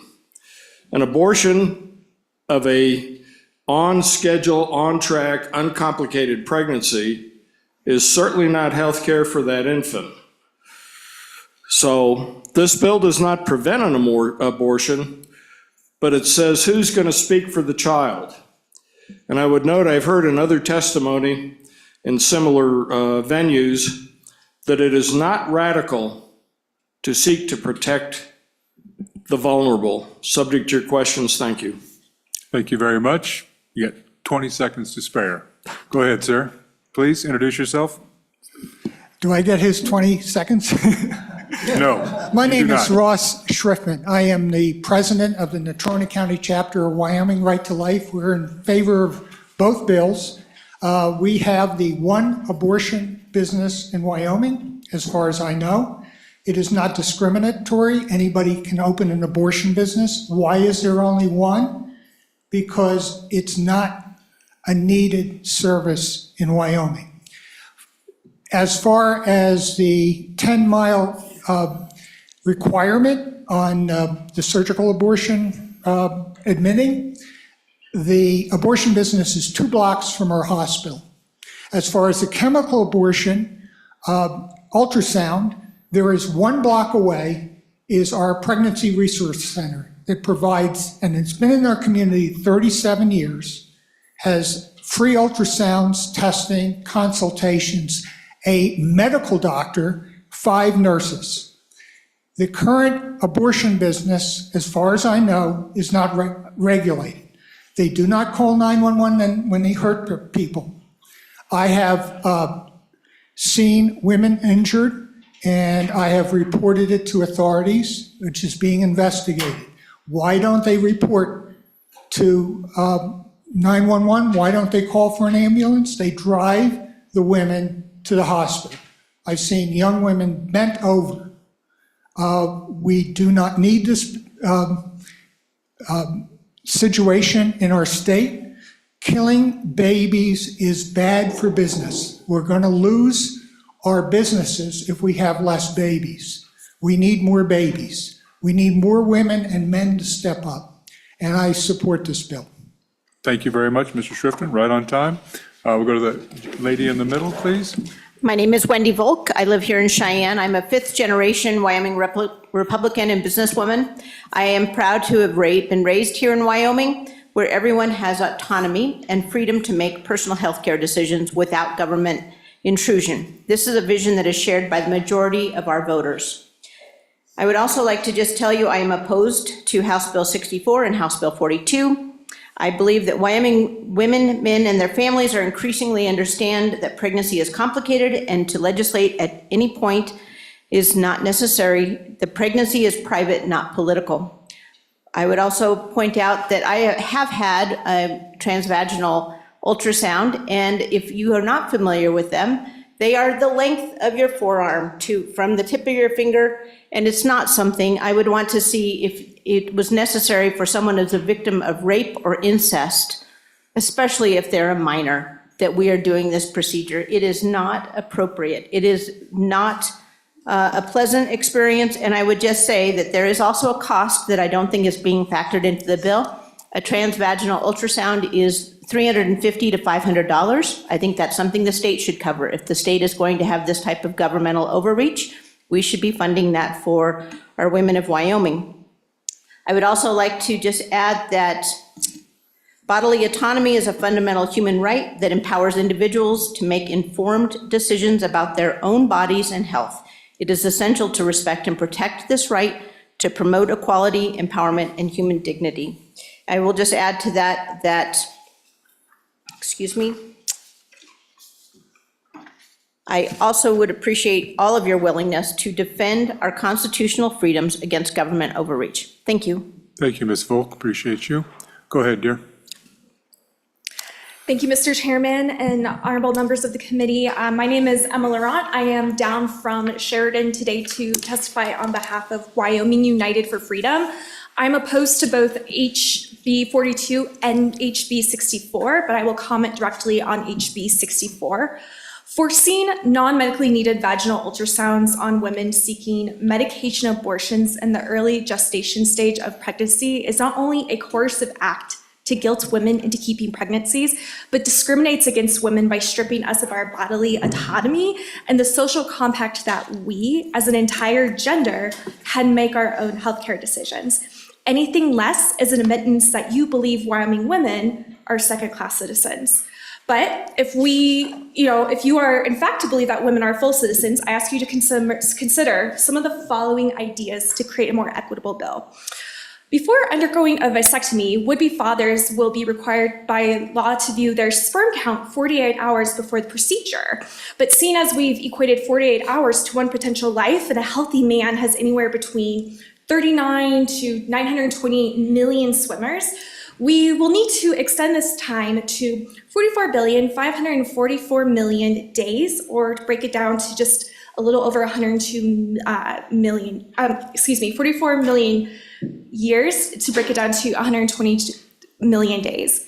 An abortion of a on-schedule, on-track, uncomplicated pregnancy is certainly not health care for that infant. So this bill does not prevent an abortion, but it says who's going to speak for the child. And I would note, I've heard in other testimony in similar venues that it is not radical to seek to protect the vulnerable. Subject to your questions, thank you. Thank you very much. You got 20 seconds to spare. Go ahead, sir. Please introduce yourself. Do I get his 20 seconds? No. My you do name is not. Ross Schriftman. I am the president of the Natrona County chapter of Wyoming Right to Life. We're in favor of both bills. We have the one abortion business in Wyoming, as far as I know. It is not discriminatory. Anybody can open an abortion business. Why is there only one? Because it's not a needed service in Wyoming. As far as the 10-mile requirement on the surgical abortion admitting, the abortion business is 2 blocks from our hospital. As far as the chemical abortion, ultrasound, there is 1 block away is our Pregnancy Resource Center that provides, and it's been in our community 37 years, has free ultrasounds, testing, consultations, a medical doctor, 5 nurses. The current abortion business, as far as I know, is not regulated. They do not call 911 when they hurt people. I have seen women injured, and I have reported it to authorities, which is being investigated. Why don't they report to 911? Why don't they call for an ambulance? They drive the women to the hospital. I've seen young women bent over. We do not need this situation in our state. Killing babies is bad for business. We're going to lose our businesses if we have less babies. We need more babies. We need more women and men to step up. And I support this bill. Thank you very much, Mr. Schrifton, right on time. We'll go to the lady in the middle, please. My name is Wendy Volk. I live here in Cheyenne. I'm a 5th-generation Wyoming Republican and businesswoman. I am proud to have been raised here in Wyoming, where everyone has autonomy and freedom to make personal health care decisions without government intrusion. This is a vision that is shared by the majority of our voters. I would also like to just tell you I am opposed to House Bill 64 and House Bill 42. I believe that Wyoming women, men, and their families are increasingly understand that pregnancy is complicated and to legislate at any point is not necessary. The pregnancy is private, not political. I would also point out that I have had a transvaginal ultrasound, and if you are not familiar with them, they are the length of your forearm from the tip of your finger, and it's not something I would want to see if it was necessary for someone who's a victim of rape or incest, especially if they're a minor, that we are doing this procedure. It is not appropriate. It is not a pleasant experience, and I would just say that there is also a cost that I don't think is being factored into the bill. A transvaginal ultrasound is $350 to $500. I think that's something the state should cover. If the state is going to have this type of governmental overreach, we should be funding that for our women of Wyoming. I would also like to just add that bodily autonomy is a fundamental human right that empowers individuals to make informed decisions about their own bodies and health. It is essential to respect and protect this right to promote equality, empowerment, and human dignity. I will just add to that, I also would appreciate all of your willingness to defend our constitutional freedoms against government overreach. Thank you. Thank you, Ms. Volk. Appreciate you. Go ahead, dear. Thank you, Mr. Chairman and honorable members of the committee. My name is Emma Laurent. I am down from Sheridan today to testify on behalf of Wyoming United for Freedom. I'm opposed to both HB 42 and HB 64, but I will comment directly on HB 64. Forcing non-medically needed vaginal ultrasounds on women seeking medication abortions in the early gestation stage of pregnancy is not only a coercive act to guilt women into keeping pregnancies, but discriminates against women by stripping us of our bodily autonomy and the social compact that we, as an entire gender, can make our own healthcare decisions. Anything less is an admittance that you believe Wyoming women are second-class citizens. But if you are in fact to believe that women are full citizens, I ask you to consider some of the following ideas to create a more equitable bill. Before undergoing a vasectomy, would-be fathers will be required by law to view their sperm count 48 hours before the procedure. But seeing as we've equated 48 hours to one potential life, and a healthy man has anywhere between 39 to 920 million swimmers, we will need to extend this time to 44,544,000,000 days, or to break it down to just a little over 102 million, 44 million years, to break it down to 120 million days.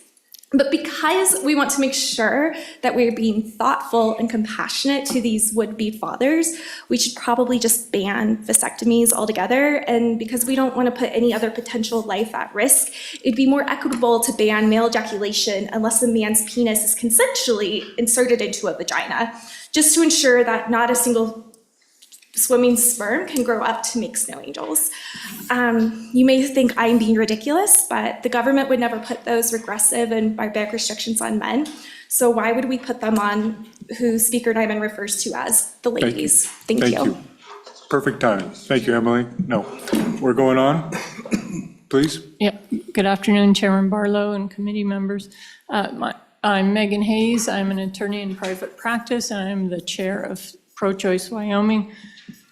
But because we want to make sure that we're being thoughtful and compassionate to these would-be fathers, we should probably just ban vasectomies altogether. And because we don't want to put any other potential life at risk, it'd be more equitable to ban male ejaculation unless a man's penis is consensually inserted into a vagina, just to ensure that not a single swimming sperm can grow up to make snow angels. You may think I'm being ridiculous, but the government would never put those regressive and barbaric restrictions on men. So why would we put them on who Speaker Nyman refers to as the ladies? Thank you. Perfect timing. Thank you, Emily. No, we're going on. Please. Yeah, good afternoon, Chairman Barlow and committee members. I'm Megan Hayes. I'm an attorney in private practice, and I'm the chair of Pro-Choice Wyoming,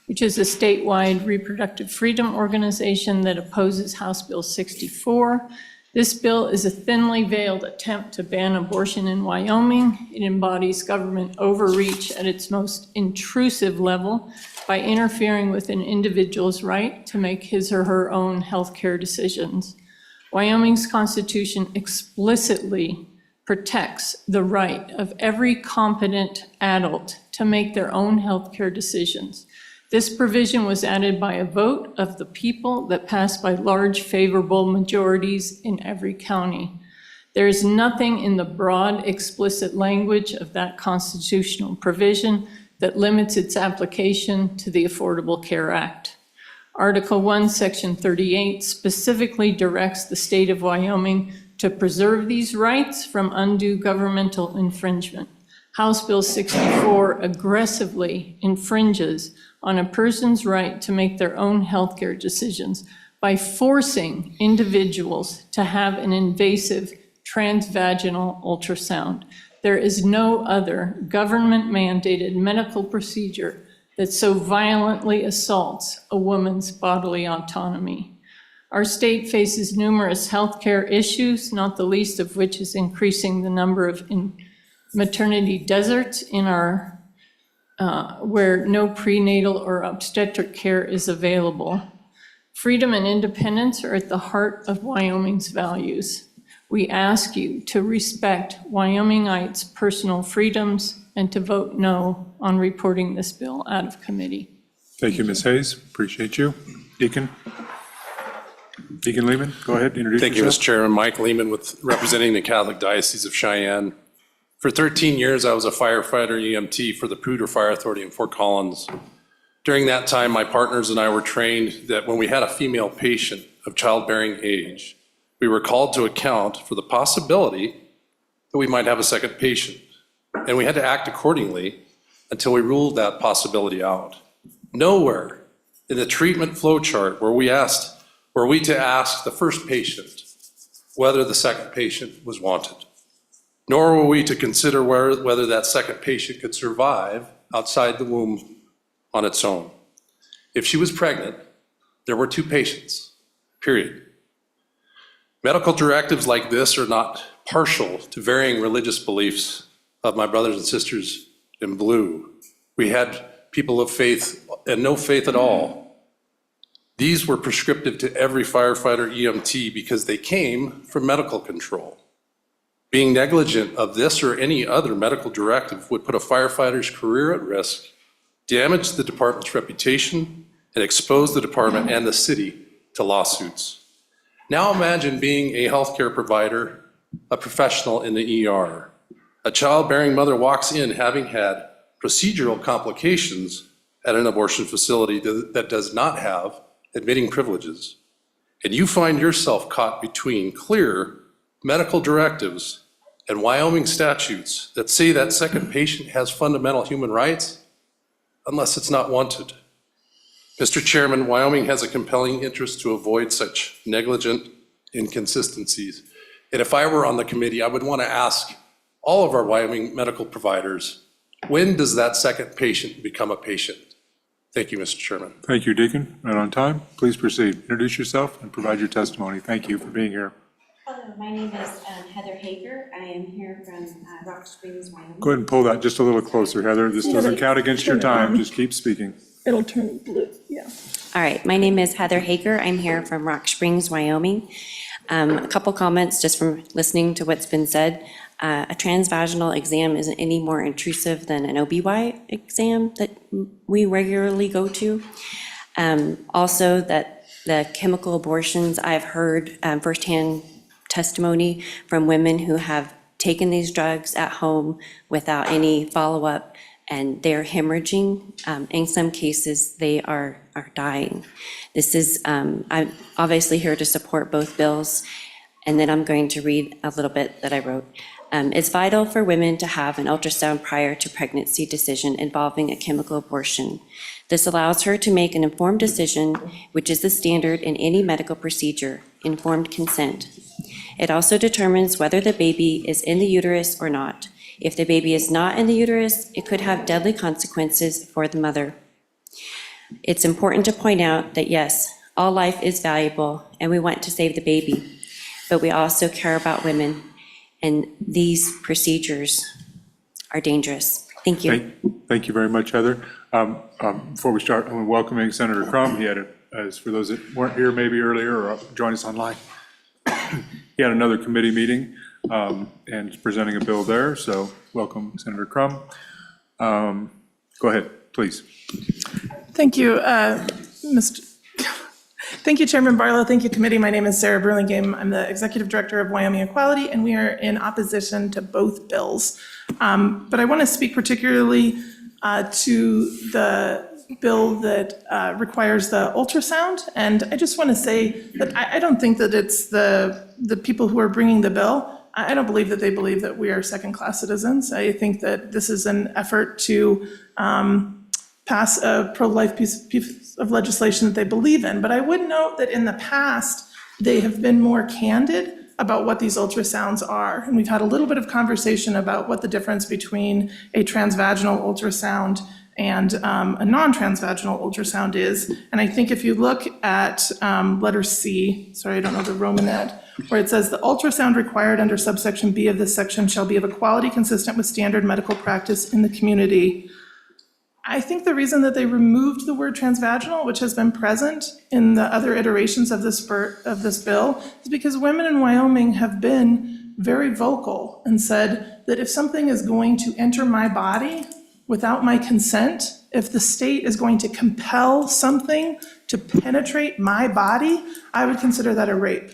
which is a statewide reproductive freedom organization that opposes House Bill 64. This bill is a thinly veiled attempt to ban abortion in Wyoming. It embodies government overreach at its most intrusive level by interfering with an individual's right to make his or her own healthcare decisions. Wyoming's Constitution explicitly protects the right of every competent adult to make their own healthcare decisions. This provision was added by a vote of the people that passed by large favorable majorities in every county. There is nothing in the broad, explicit language of that constitutional provision that limits its application to the Affordable Care Act. Article 1, Section 38 specifically directs the state of Wyoming to preserve these rights from undue governmental infringement. House Bill 64 aggressively infringes on a person's right to make their own healthcare decisions by forcing individuals to have an invasive transvaginal ultrasound. There is no other government-mandated medical procedure that so violently assaults a woman's bodily autonomy. Our state faces numerous healthcare issues, not the least of which is increasing the number of maternity deserts in our, where no prenatal or obstetric care is available. Freedom and independence are at the heart of Wyoming's values. We ask you to respect Wyomingites' personal freedoms and to vote no on reporting this bill out of committee. Thank you, Ms. Hayes. Appreciate you. Deacon Lehman, go ahead, introduce yourself. Thank you, Mr. Chairman. Mike Lehman, representing the Catholic Diocese of Cheyenne. For 13 years, I was a firefighter EMT for the Poudre Fire Authority in Fort Collins. During that time, my partners and I were trained that when we had a female patient of childbearing age, we were called to account for the possibility that we might have a second patient. And we had to act accordingly until we ruled that possibility out. Nowhere in the treatment flow chart were we to ask the first patient whether the second patient was wanted, nor were we to consider whether that second patient could survive outside the womb on its own. If she was pregnant, there were 2 patients, period. Medical directives like this are not partial to varying religious beliefs of my brothers and sisters in blue. We had people of faith and no faith at all. These were prescriptive to every firefighter EMT because they came from medical control. Being negligent of this or any other medical directive would put a firefighter's career at risk, damage the department's reputation, and expose the department and the city to lawsuits. Now imagine being a healthcare provider, a professional in the ER. A childbearing mother walks in having had procedural complications at an abortion facility that does not have admitting privileges. And you find yourself caught between clear medical directives and Wyoming statutes that say that second patient has fundamental human rights unless it's not wanted. Mr. Chairman, Wyoming has a compelling interest to avoid such negligent inconsistencies. And if I were on the committee, I would want to ask all of our Wyoming medical providers, when does that second patient become a patient? Thank you, Mr. Chairman. Thank you, Deacon. Right on time. Please proceed. Introduce yourself and provide your testimony. Thank you for being here. Hello, my name is Heather Hager. I am here from Rock Springs, Wyoming. Go ahead and pull that just a little closer, Heather. This doesn't count against your time. Just keep speaking. It'll turn blue, yeah. All right, my name is Heather Hager. I'm here from Rock Springs, Wyoming. A couple comments just from listening to what's been said. A transvaginal exam isn't any more intrusive than an OB/GYN exam that we regularly go to. Also, that the chemical abortions, I've heard firsthand testimony from women who have taken these drugs at home without any follow-up, and they're hemorrhaging. In some cases, they are dying. This is, I'm obviously here to support both bills, and then I'm going to read a little bit that I wrote. It's vital for women to have an ultrasound prior to pregnancy decision involving a chemical abortion. This allows her to make an informed decision, which is the standard in any medical procedure, informed consent. It also determines whether the baby is in the uterus or not. If the baby is not in the uterus, it could have deadly consequences for the mother. It's important to point out that yes, all life is valuable and we want to save the baby, but we also care about women, and these procedures are dangerous. Thank you. Thank you very much, Heather. Before we start, I'm welcoming Senator Crum. He had, as for those that weren't here maybe earlier or join us online, he had another committee meeting and is presenting a bill there, so welcome, Senator Crum. Go ahead, please. Thank you, Thank you, Chairman Barlow. Thank you, committee. My name is Sarah Burlingame. I'm the Executive Director of Wyoming Equality, and we are in opposition to both bills. But I want to speak particularly to the bill that requires the ultrasound. And I just want to say that I don't think that it's the people who are bringing the bill. I don't believe that they believe that we are second-class citizens. I think that this is an effort to pass a pro-life piece of legislation that they believe in. But I would note that in the past, they have been more candid about what these ultrasounds are. And we've had a little bit of conversation about what the difference between a transvaginal ultrasound and a non-transvaginal ultrasound is. And I think if you look at letter C, sorry, I don't know the Romanet, where it says the ultrasound required under subsection B of this section shall be of a quality consistent with standard medical practice in the community. I think the reason that they removed the word transvaginal, which has been present in the other iterations of this bill, is because women in Wyoming have been very vocal and said that if something is going to enter my body without my consent, if the state is going to compel something to penetrate my body, I would consider that a rape.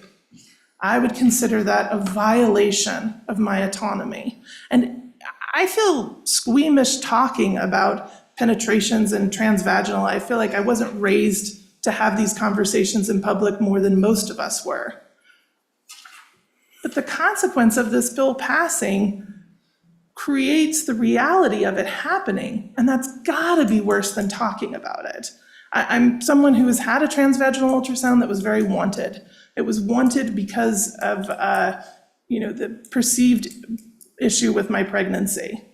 I would consider that a violation of my autonomy. And I feel squeamish talking about penetrations and transvaginal. I feel like I wasn't raised to have these conversations in public more than most of us were. But the consequence of this bill passing creates the reality of it happening, and that's gotta be worse than talking about it. I'm someone who has had a transvaginal ultrasound that was very wanted. It was wanted because of the perceived issue with my pregnancy.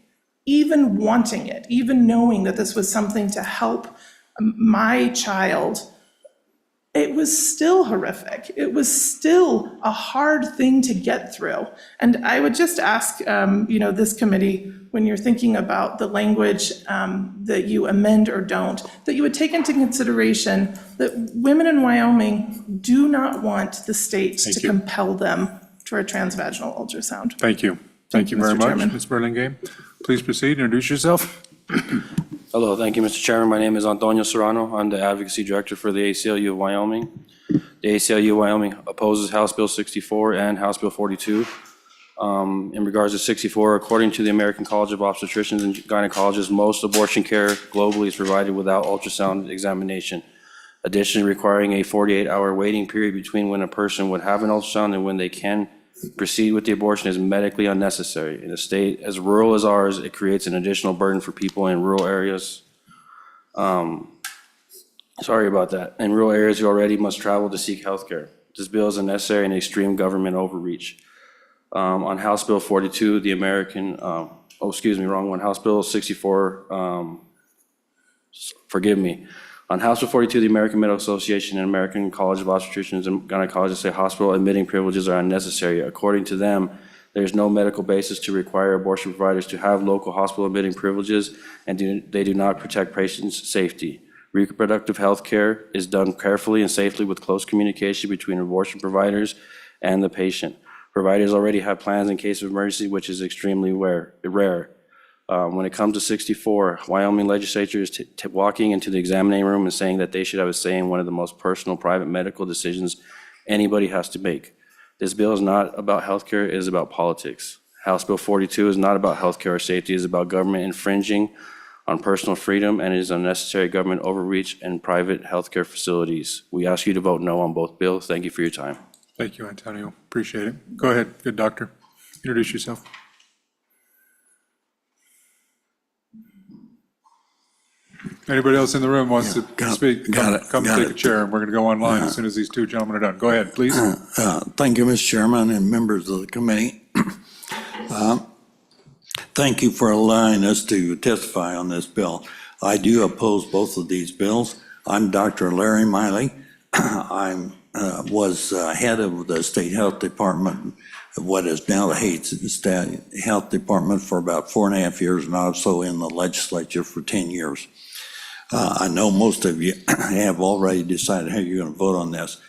Even wanting it, even knowing that this was something to help my child, it was still horrific. It was still a hard thing to get through. And I would just ask, this committee, when you're thinking about the language that you amend or don't, that you would take into consideration that women in Wyoming do not want the state to compel them to a transvaginal ultrasound. Thank you. Thank you very Mr. much. Chairman. Ms. Burlingame, please proceed, introduce yourself. Hello, thank you, Mr. Chairman. My name is Antonio Serrano. I'm the Advocacy Director for the ACLU of Wyoming. The ACLU of Wyoming opposes House Bill 64 and House Bill 42. In regards to 64, according to the American College of Obstetricians and Gynecologists, most abortion care globally is provided without ultrasound examination. Additionally, requiring a 48-hour waiting period between when a person would have an ultrasound and when they can proceed with the abortion is medically unnecessary. In a state as rural as ours, it creates an additional burden for people in rural areas. Sorry about that. In rural areas, you already must travel to seek health care. This bill is unnecessary and extreme government overreach. On House Bill 42, the American, wrong one, House Bill 64, forgive me. On House Bill 42, the American Medical Association and American College of Obstetricians and Gynecologists say hospital admitting privileges are unnecessary. According to them, there's no medical basis to require abortion providers to have local hospital admitting privileges, and they do not protect patients' safety. Reproductive health care is done carefully and safely with close communication between abortion providers and the patient. Providers already have plans in case of emergency, which is extremely rare. When it comes to 64, Wyoming legislature is walking into the examining room and saying that they should have a say in one of the most personal private medical decisions anybody has to make. This bill is not about healthcare, it is about politics. House Bill 42 is not about healthcare or safety, it is about government infringing on personal freedom, and it is unnecessary government overreach and private healthcare facilities. We ask you to vote no on both bills. Thank you for your time. Thank you, Antonio. Appreciate it. Go ahead, good doctor. Introduce yourself. Anybody else in the room wants to speak? Come take a chair, and we're going to go online as soon as these two gentlemen are done. Go ahead, please. Thank you, Mr. Chairman and members of the committee. Thank you for allowing us to testify on this bill. I do oppose both of these bills. I'm Dr. Larry Miley. I was head of the State Health Department, what is now the State Health Department, for about 4.5 years, and also in the legislature for 10 years. I know most of you have already decided how you're going to vote on this.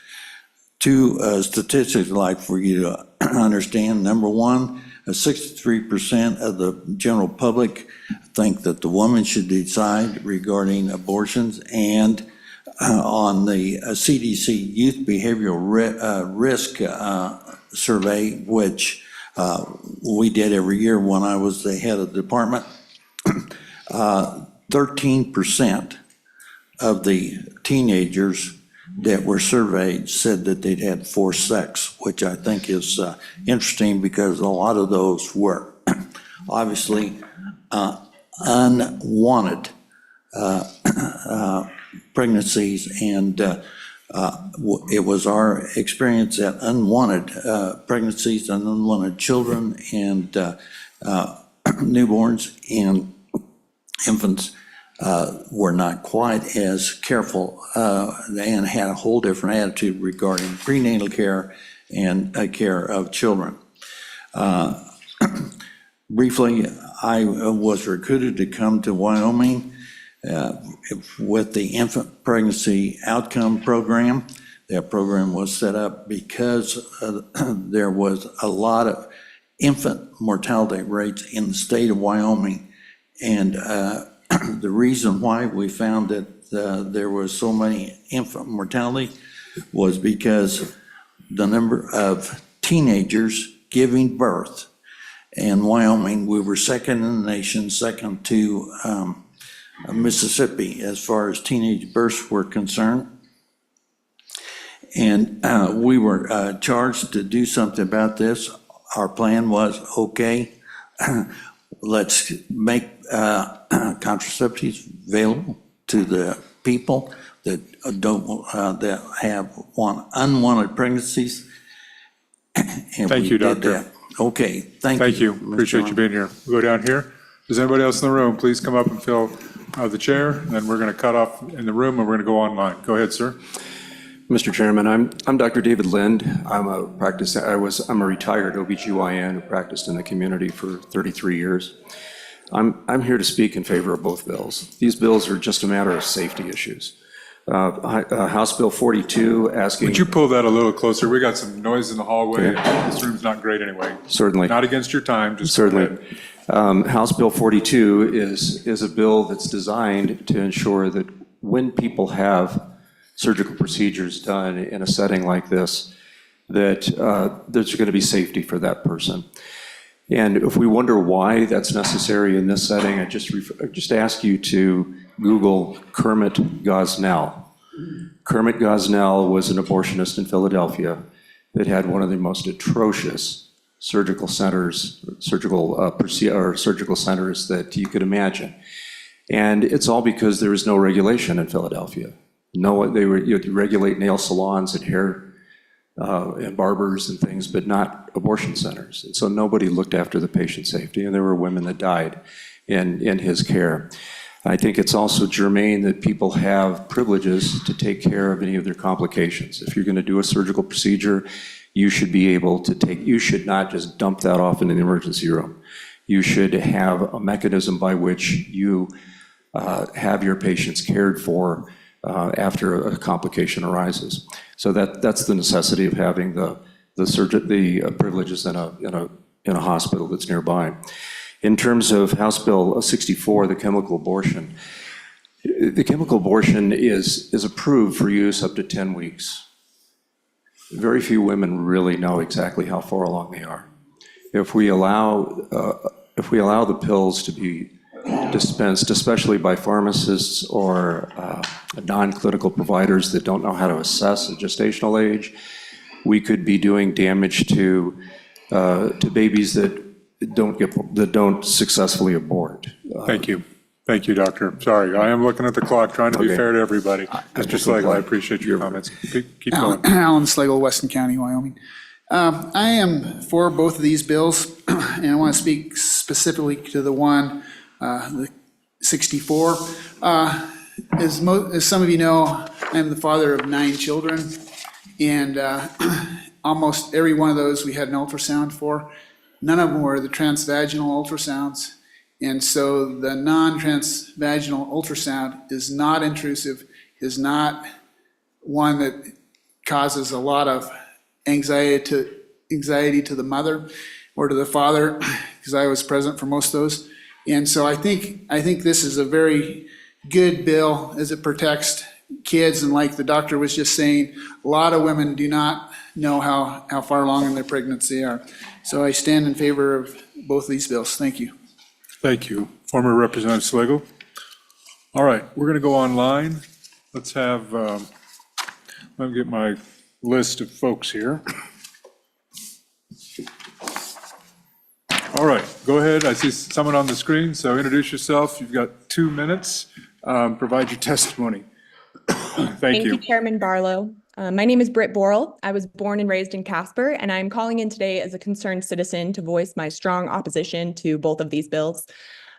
Two statistics I'd like for you to understand. Number one, 63% of the general public think that the woman should decide regarding abortions, and on the CDC Youth Behavioral Risk Survey, which we did every year when I was the head of the department, 13% of the teenagers that were surveyed said that they'd had forced sex, which I think is interesting because a lot of those were obviously unwanted pregnancies, and It was our experience that unwanted pregnancies and unwanted children and newborns and infants were not quite as careful and had a whole different attitude regarding prenatal care and care of children. Briefly, I was recruited to come to Wyoming with the Infant Pregnancy Outcome Program. That program was set up because there was a lot of infant mortality rates in the state of Wyoming. And the reason why we found that there was so many infant mortality was because the number of teenagers giving birth in Wyoming, we were second in the nation, second to Mississippi as far as teenage births were concerned. And we were charged to do something about this. Our plan was, okay, let's make contraceptives available to the people that that have unwanted pregnancies. And Thank we you, did Doctor. that. Okay, thank you. Thank you. Mr. Appreciate you Chairman. being here. We'll go down here. Does anybody else in the room, please come up and fill the chair, and then we're going to cut off in the room, and we're going to go online. Go ahead, sir. Mr. Chairman, I'm Dr. David Lind. I'm a retired OBGYN who practiced in the community for 33 years. I'm here to speak in favor of both bills. These bills are just a matter of safety issues. House Bill 42 asking... Would you pull that a little closer? We got some noise in the hallway. This room's not great anyway. Certainly. Not against your time, just. Certainly. House Bill 42 is a bill that's designed to ensure that when people have surgical procedures done in a setting like this, that there's going to be safety for that person. And if we wonder why that's necessary in this setting, I just ask you to Google Kermit Gosnell. Kermit Gosnell was an abortionist in Philadelphia that had one of the most atrocious surgical centers, surgical centers that you could imagine. And it's all because there was no regulation in Philadelphia. You had to regulate nail salons and hair and barbers and things, but not abortion centers. And so nobody looked after the patient safety, and there were women that died in his care. I think it's also germane that people have privileges to take care of any of their complications. If you're going to do a surgical procedure, you should be able to you should not just dump that off into the emergency room. You should have a mechanism by which you have your patients cared for after a complication arises. So that's the necessity of having the privileges in a hospital that's nearby. In terms of House Bill 64, the chemical abortion is approved for use up to 10 weeks. Very few women really know exactly how far along they are. If we allow the pills to be dispensed, especially by pharmacists or non-clinical providers that don't know how to assess a gestational age, we could be doing damage to babies that don't successfully abort. Thank you. Thank you, Doctor. Sorry, I am looking at the clock, trying to be fair to everybody. Mr. Slagle, I appreciate your comments. Keep going. Alan Slagle, Weston County, Wyoming. I am for both of these bills, and I want to speak specifically to the one, the 64. As some of you know, I am the father of 9 children, and almost every one of those we had an ultrasound for. None of them were the transvaginal ultrasounds, and so the non-transvaginal ultrasound is not intrusive, is not one that causes a lot of anxiety to the mother or to the father, because I was present for most of those. And so I think this is a very good bill as it protects kids, and like the doctor was just saying, a lot of women do not know how far along in their pregnancy they are. So I stand in favor of both of these bills. Thank you. Thank you. Former Representative Slagle. All right, we're going to go online. Let's have, let me get my list of folks here. All right, go ahead. I see someone on the screen, so introduce yourself. You've got 2 minutes. Provide your testimony. Thank you. Chairman Barlow. My name is Britt Borrell. I was born and raised in Casper, and I'm calling in today as a concerned citizen to voice my strong opposition to both of these bills.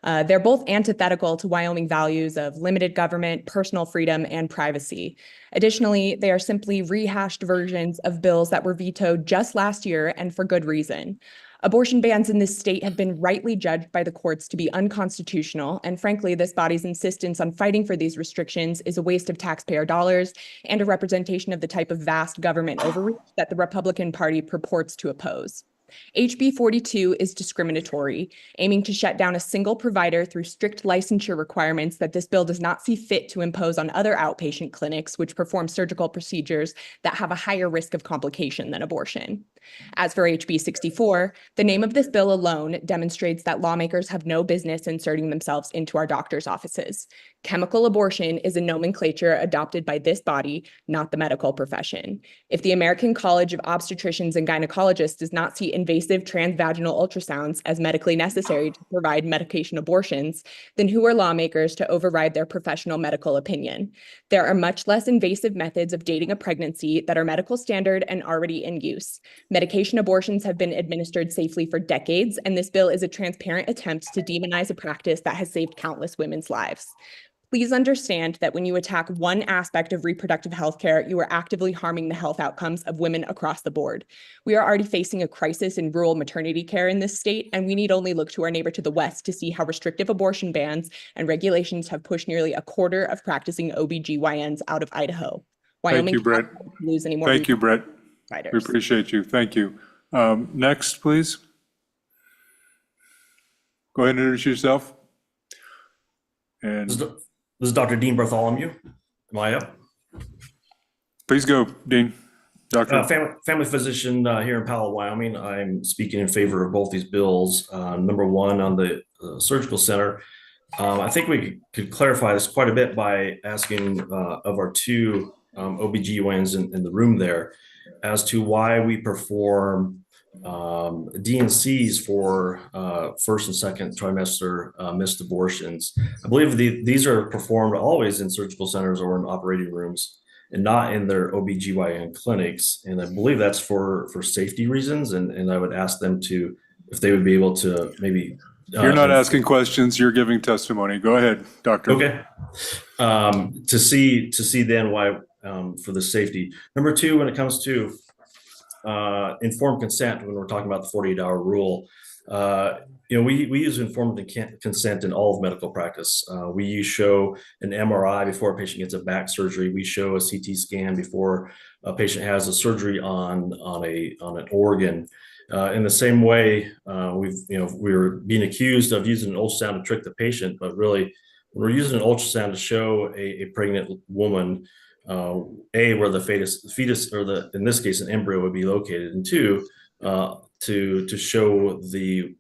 They're both antithetical to Wyoming values of limited government, personal freedom, and privacy. Additionally, they are simply rehashed versions of bills that were vetoed just last year, and for good reason. Abortion bans in this state have been rightly judged by the courts to be unconstitutional, and frankly, this body's insistence on fighting for these restrictions is a waste of taxpayer dollars and a representation of the type of vast government overreach that the Republican Party purports to oppose. HB 42 is discriminatory, aiming to shut down a single provider through strict licensure requirements that this bill does not see fit to impose on other outpatient clinics which perform surgical procedures that have a higher risk of complication than abortion. As for HB 64, the name of this bill alone demonstrates that lawmakers have no business inserting themselves into our doctors' offices. Chemical abortion is a nomenclature adopted by this body, not the medical profession. If the American College of Obstetricians and Gynecologists does not see invasive transvaginal ultrasounds as medically necessary to provide medication abortions, then who are lawmakers to override their professional medical opinion? There are much less invasive methods of dating a pregnancy that are medical standard and already in use. Medication abortions have been administered safely for decades, and this bill is a transparent attempt to demonize a practice that has saved countless women's lives. Please understand that when you attack one aspect of reproductive health care, you are actively harming the health outcomes of women across the board. We are already facing a crisis in rural maternity care in this state, and we need only look to our neighbor to the west to see how restrictive abortion bans and regulations have pushed nearly a quarter of practicing OBGYNs out of Idaho. Thank you, Brett. Lose any more Thank you, Brett. providers. We appreciate you. Thank you. Next, please. Go ahead and introduce yourself. And This is Dr. Dean Bartholomew. Am I up? please go, Dean. Doctor. Family physician here in Powell, Wyoming. I'm speaking in favor of both these bills. Number one, on the surgical center, I think we could clarify this quite a bit by asking of our two OBGYNs in the room there as to why we perform DNCs for first and second trimester missed abortions. I believe these are performed always in surgical centers or in operating rooms and not in their OBGYN clinics. And I believe that's for safety reasons. And I would ask them to, if they would be able to maybe. You're not asking questions, you're giving testimony. Go ahead, doctor. Okay. To see then why for the safety. Number two, when it comes to informed consent, when we're talking about the 48-hour rule, we use informed consent in all of medical practice. We show an MRI before a patient gets a back surgery. We show a CT scan before a patient has a surgery on an organ. In the same way, we're being accused of using an ultrasound to trick the patient, but really, when we're using an ultrasound to show a pregnant woman, where the fetus, or in this case, an embryo would be located, and two, to show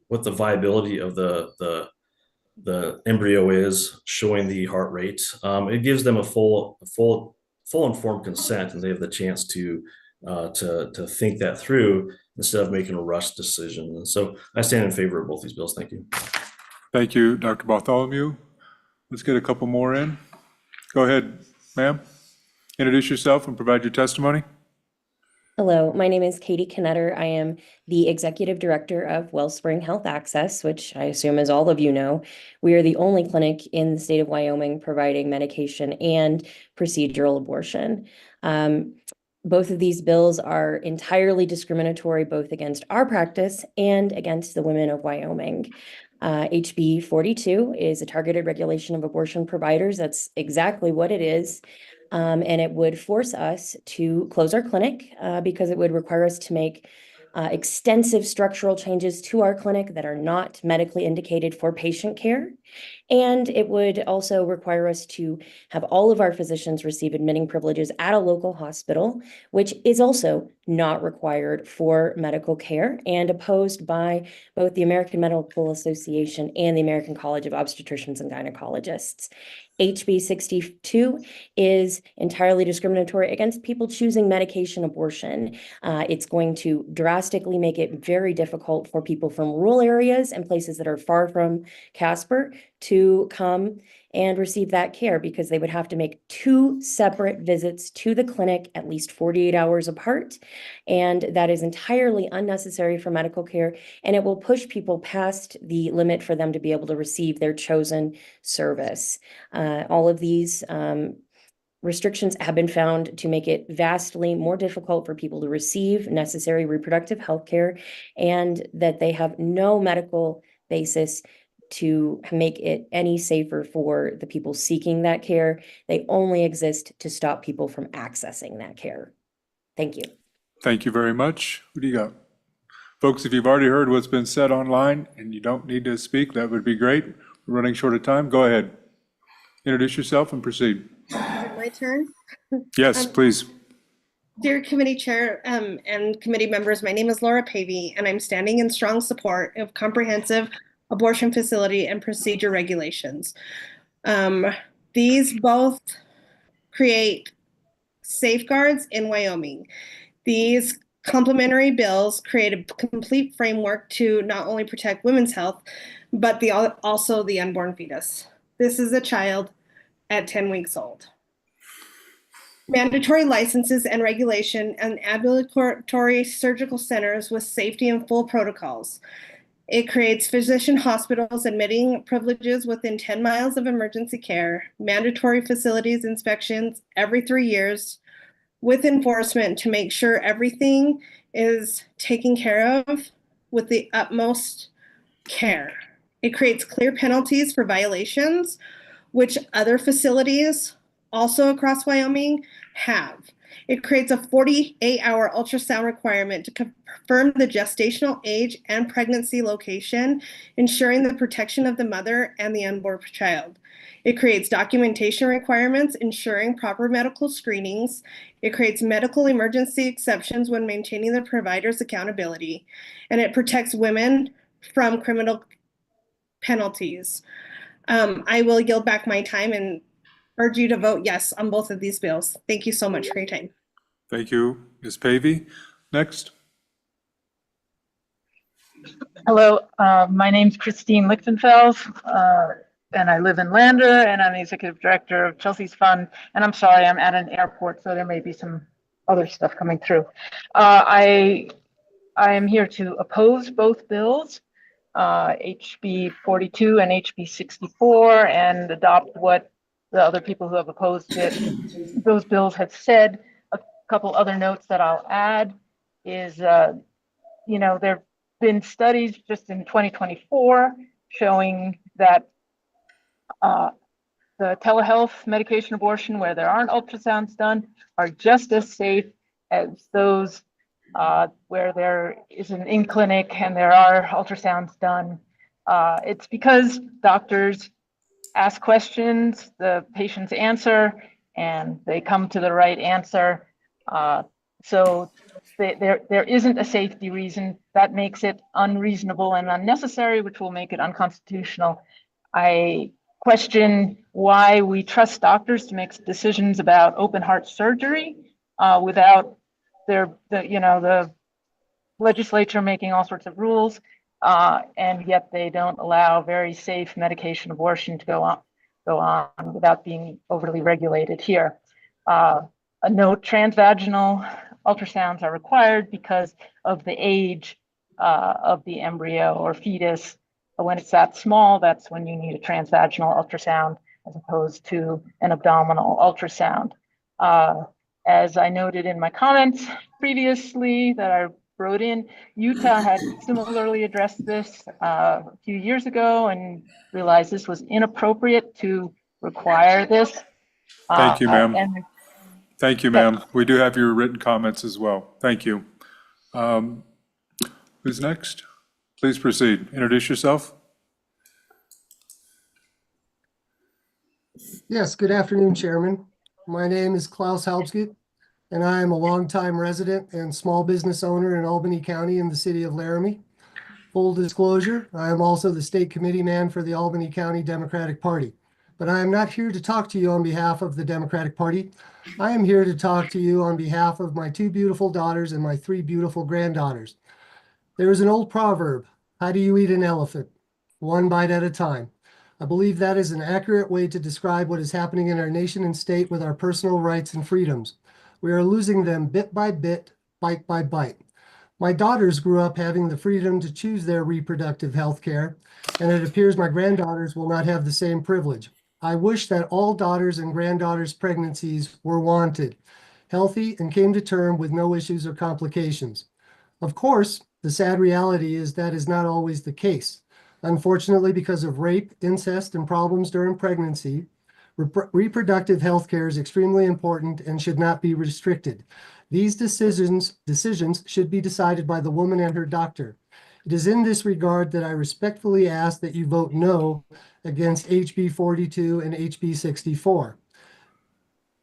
what the viability of the embryo is, showing the heart rate. It gives them a full informed consent, and they have the chance to think that through instead of making a rushed decision. And so I stand in favor of both these bills. Thank you. Thank you, Dr. Bartholomew. Let's get a couple more in. Go ahead, ma'am. Introduce yourself and provide your testimony. Hello, my name is Katie Knetter. I am the Executive Director of Wellspring Health Access, which I assume, as all of you know, we are the only clinic in the state of Wyoming providing medication and procedural abortion. Both of these bills are entirely discriminatory, both against our practice and against the women of Wyoming. HB 42 is a targeted regulation of abortion providers. That's exactly what it is. And it would force us to close our clinic because it would require us to make extensive structural changes to our clinic that are not medically indicated for patient care. And it would also require us to have all of our physicians receive admitting privileges at a local hospital, which is also not required for medical care and opposed by both the American Medical Association and the American College of Obstetricians and Gynecologists. HB 62 is entirely discriminatory against people choosing medication abortion. It's going to drastically drastically make it very difficult for people from rural areas and places that are far from Casper to come and receive that care, because they would have to make 2 separate visits to the clinic at least 48 hours apart. And that is entirely unnecessary for medical care, and it will push people past the limit for them to be able to receive their chosen service. All of these restrictions have been found to make it vastly more difficult for people to receive necessary reproductive health care, and that they have no medical basis to make it any safer for the people seeking that care. They only exist to stop people from accessing that care. Thank you. Thank you very much. What do you got? Folks, if you've already heard what's been said online and you don't need to speak, that would be great. We're running short of time. Go ahead. Introduce yourself and proceed. Is it my turn? Yes, please. Dear committee chair and committee members, my name is Laura Pavey, and I'm standing in strong support of comprehensive abortion facility and procedure regulations. These both create safeguards in Wyoming. These complementary bills create a complete framework to not only protect women's health, but also the unborn fetus. This is a child at 10 weeks old. Mandatory licenses and regulation and ambulatory surgical centers with safety and full protocols. It creates physician hospitals admitting privileges within 10 miles of emergency care, mandatory facilities inspections every 3 years, with enforcement to make sure everything is taken care of with the utmost care. It creates clear penalties for violations, which other facilities also across Wyoming have. It creates a 48-hour ultrasound requirement to confirm the gestational age and pregnancy location, ensuring the protection of the mother and the unborn child. It creates documentation requirements, ensuring proper medical screenings. It creates medical emergency exceptions when maintaining the provider's accountability. And it protects women from criminal penalties. I will yield back my time and urge you to vote yes on both of these bills. Thank you so much for your time. Thank you, Ms. Pavey. Next. Hello, my name's Christine Lichtenfels, and I live in Lander, and I'm the executive director of Chelsea's Fund. And I'm sorry, I'm at an airport, so there may be some other stuff coming through. I am here to oppose both bills, HB 42 and HB 64, and adopt what the other people who have opposed it, those bills have said. A couple other notes that I'll add is, there have been studies just in 2024 showing that the telehealth medication abortion where there aren't ultrasounds done are just as safe as those where there is an in-clinic and there are ultrasounds done. It's because doctors ask questions, the patients answer, and they come to the right answer. So there isn't a safety reason that makes it unreasonable and unnecessary, which will make it unconstitutional. I question why we trust doctors to make decisions about open heart surgery without the legislature making all sorts of rules, and yet they don't allow very safe medication abortion to go on without being overly regulated here. A note, transvaginal ultrasounds are required because of the age of the embryo or fetus. When it's that small, that's when you need a transvaginal ultrasound as opposed to an abdominal ultrasound. As I noted in my comments previously that I wrote in, Utah had similarly addressed this a few years ago and realized this was inappropriate to require this. Thank you, ma'am. Thank you, ma'am. We do have your written comments as well. Thank you. Who's next? Please proceed. Introduce yourself. Yes, good afternoon, Chairman. My name is Klaus Halbsgut, and I am a longtime resident and small business owner in Albany County in the city of Laramie. Full disclosure, I am also the state committee man for the Albany County Democratic Party. But I am not here to talk to you on behalf of the Democratic Party. I am here to talk to you on behalf of my 2 beautiful daughters and my 3 beautiful granddaughters. There is an old proverb, how do you eat an elephant? One bite at a time. I believe that is an accurate way to describe what is happening in our nation and state with our personal rights and freedoms. We are losing them bit by bit, bite by bite. My daughters grew up having the freedom to choose their reproductive health care, and it appears my granddaughters will not have the same privilege. I wish that all daughters and granddaughters' pregnancies were wanted, healthy, and came to term with no issues or complications. Of course, the sad reality is that is not always the case. Unfortunately, because of rape, incest, and problems during pregnancy, reproductive health care is extremely important and should not be restricted. These decisions should be decided by the woman and her doctor. It is in this regard that I respectfully ask that you vote no against HB 42 and HB 64.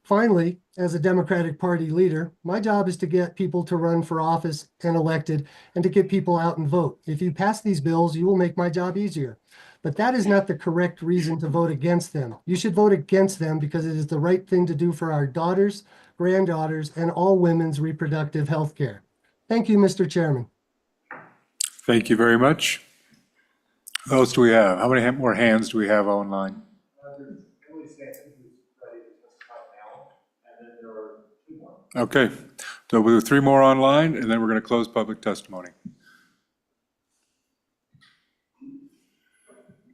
Finally, as a Democratic Party leader, my job is to get people to run for office and elected and to get people out and vote. If you pass these bills, you will make my job easier. But that is not the correct reason to vote against them. You should vote against them because it is the right thing to do for our daughters, granddaughters, and all women's reproductive health care. Thank you, Mr. Chairman. Thank you very much. Who else do we have? How many more hands do we have online? Okay, so we have 3 more online, and then we're going to close public testimony.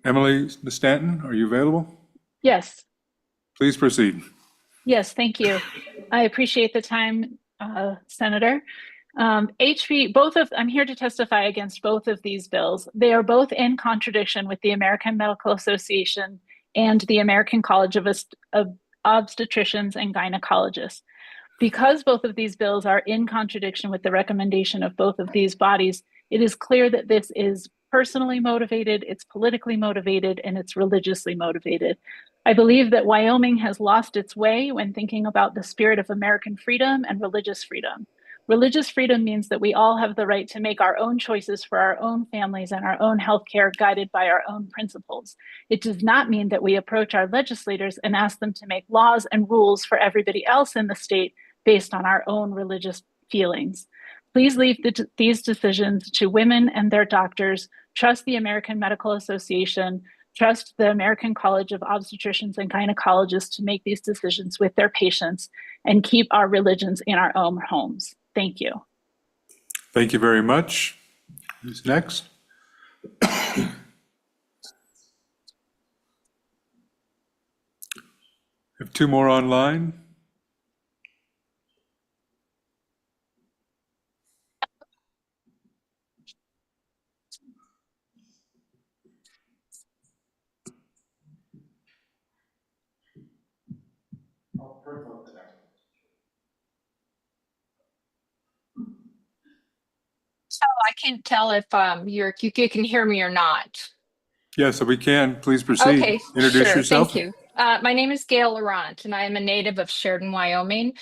Emily Stanton, are you available? Yes. Please proceed. Yes, thank you. I appreciate the time, Senator. I'm here to testify against both of these bills. They are both in contradiction with the American Medical Association and the American College of Obstetricians and Gynecologists. Because both of these bills are in contradiction with the recommendation of both of these bodies, it is clear that this is personally motivated, it's politically motivated, and it's religiously motivated. I believe that Wyoming has lost its way when thinking about the spirit of American freedom and religious freedom. Religious freedom means that we all have the right to make our own choices for our own families and our own healthcare guided by our own principles. It does not mean that we approach our legislators and ask them to make laws and rules for everybody else in the state based on our own religious feelings. Please leave these decisions to women and their doctors. Trust the American Medical Association. Trust the American College of Obstetricians and Gynecologists to make these decisions with their patients and keep our religions in our own homes. Thank you. Thank you very much. Who's next? We have 2 more online. So I can't tell if you can hear me or not. Yes, so we can. Please proceed. Okay, Introduce sure, yourself. thank you. My name is Gail Laurent, and I am a native of Sheridan, Wyoming,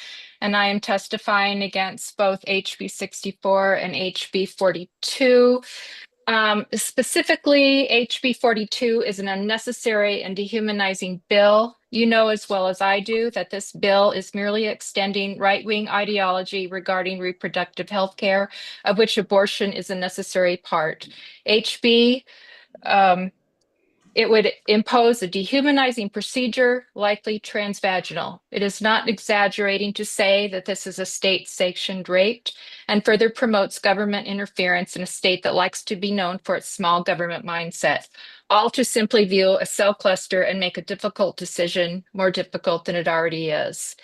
and I am testifying against both HB 64 and HB 42. Specifically, HB 42 is an unnecessary and dehumanizing bill. You know as well as I do that this bill is merely extending right-wing ideology regarding reproductive health care, of which abortion is a necessary part. HB it would impose a dehumanizing procedure, likely transvaginal. It is not exaggerating to say that this is a state-sanctioned rape and further promotes government interference in a state that likes to be known for its small government mindset, all to simply view a cell cluster and make a difficult decision more difficult than it already is.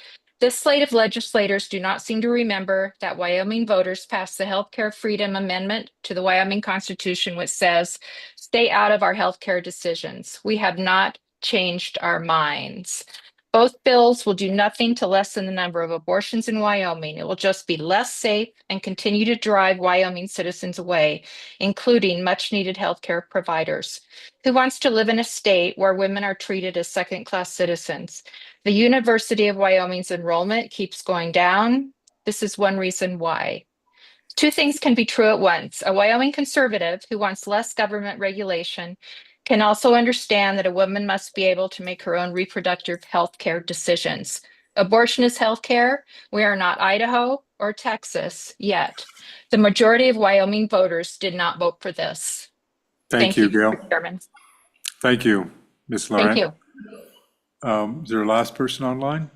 This slate of legislators do not seem to remember that Wyoming voters passed the Healthcare Freedom Amendment to the Wyoming Constitution, which says, stay out of our healthcare decisions. We have not changed our minds. Both bills will do nothing to lessen the number of abortions in Wyoming. It will just be less safe and continue to drive Wyoming citizens away, including much needed healthcare providers. Who wants to live in a state where women are treated as second-class citizens? The University of Wyoming's enrollment keeps going down. This is one reason why. 2 things can be true at once. A Wyoming conservative who wants less government regulation can also understand that a woman must be able to make her own reproductive health care decisions. Abortion is healthcare. We are not Idaho or Texas yet. The majority of Wyoming voters did not vote for this. Thank you, Mr. Gail. Chairman. Thank you, Ms. Thank Laurent. you. Is there a last person online?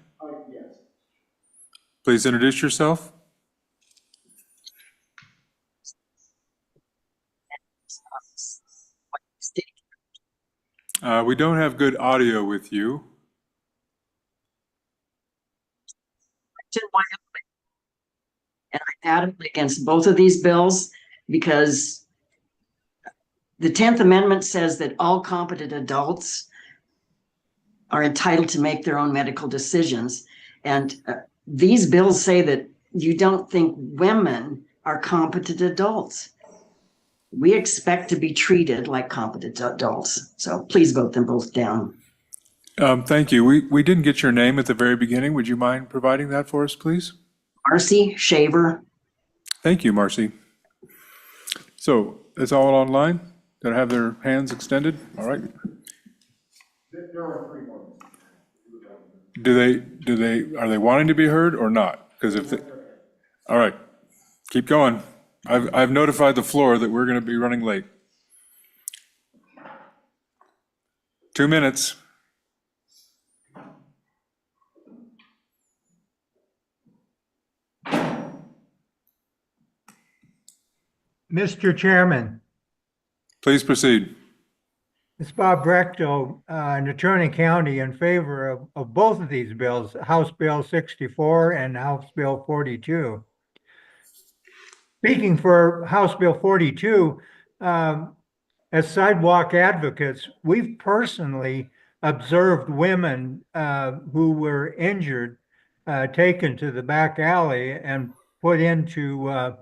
Yes. Please introduce yourself. We don't have good audio with you. And I'm adamant against both of these bills because the 10th Amendment says that all competent adults are entitled to make their own medical decisions. And these bills say that you don't think women are competent adults. We expect to be treated like competent adults. So please vote them both down. Thank you. We didn't get your name at the very beginning. Would you mind providing that for us, please? Marcy Shaver. Thank you, Marcy. So it's all online that have their hands extended? All right. Are they wanting to be heard or not? Because if they, all right, keep going. I've notified the floor that we're going to be running late. 2 minutes. Mr. Chairman, Please proceed. it's Bob Brechtel, an attorney county in favor of both of these bills, House Bill 64 and House Bill 42. Speaking for House Bill 42, as sidewalk advocates, we've personally observed women who were injured, taken to the back alley and put into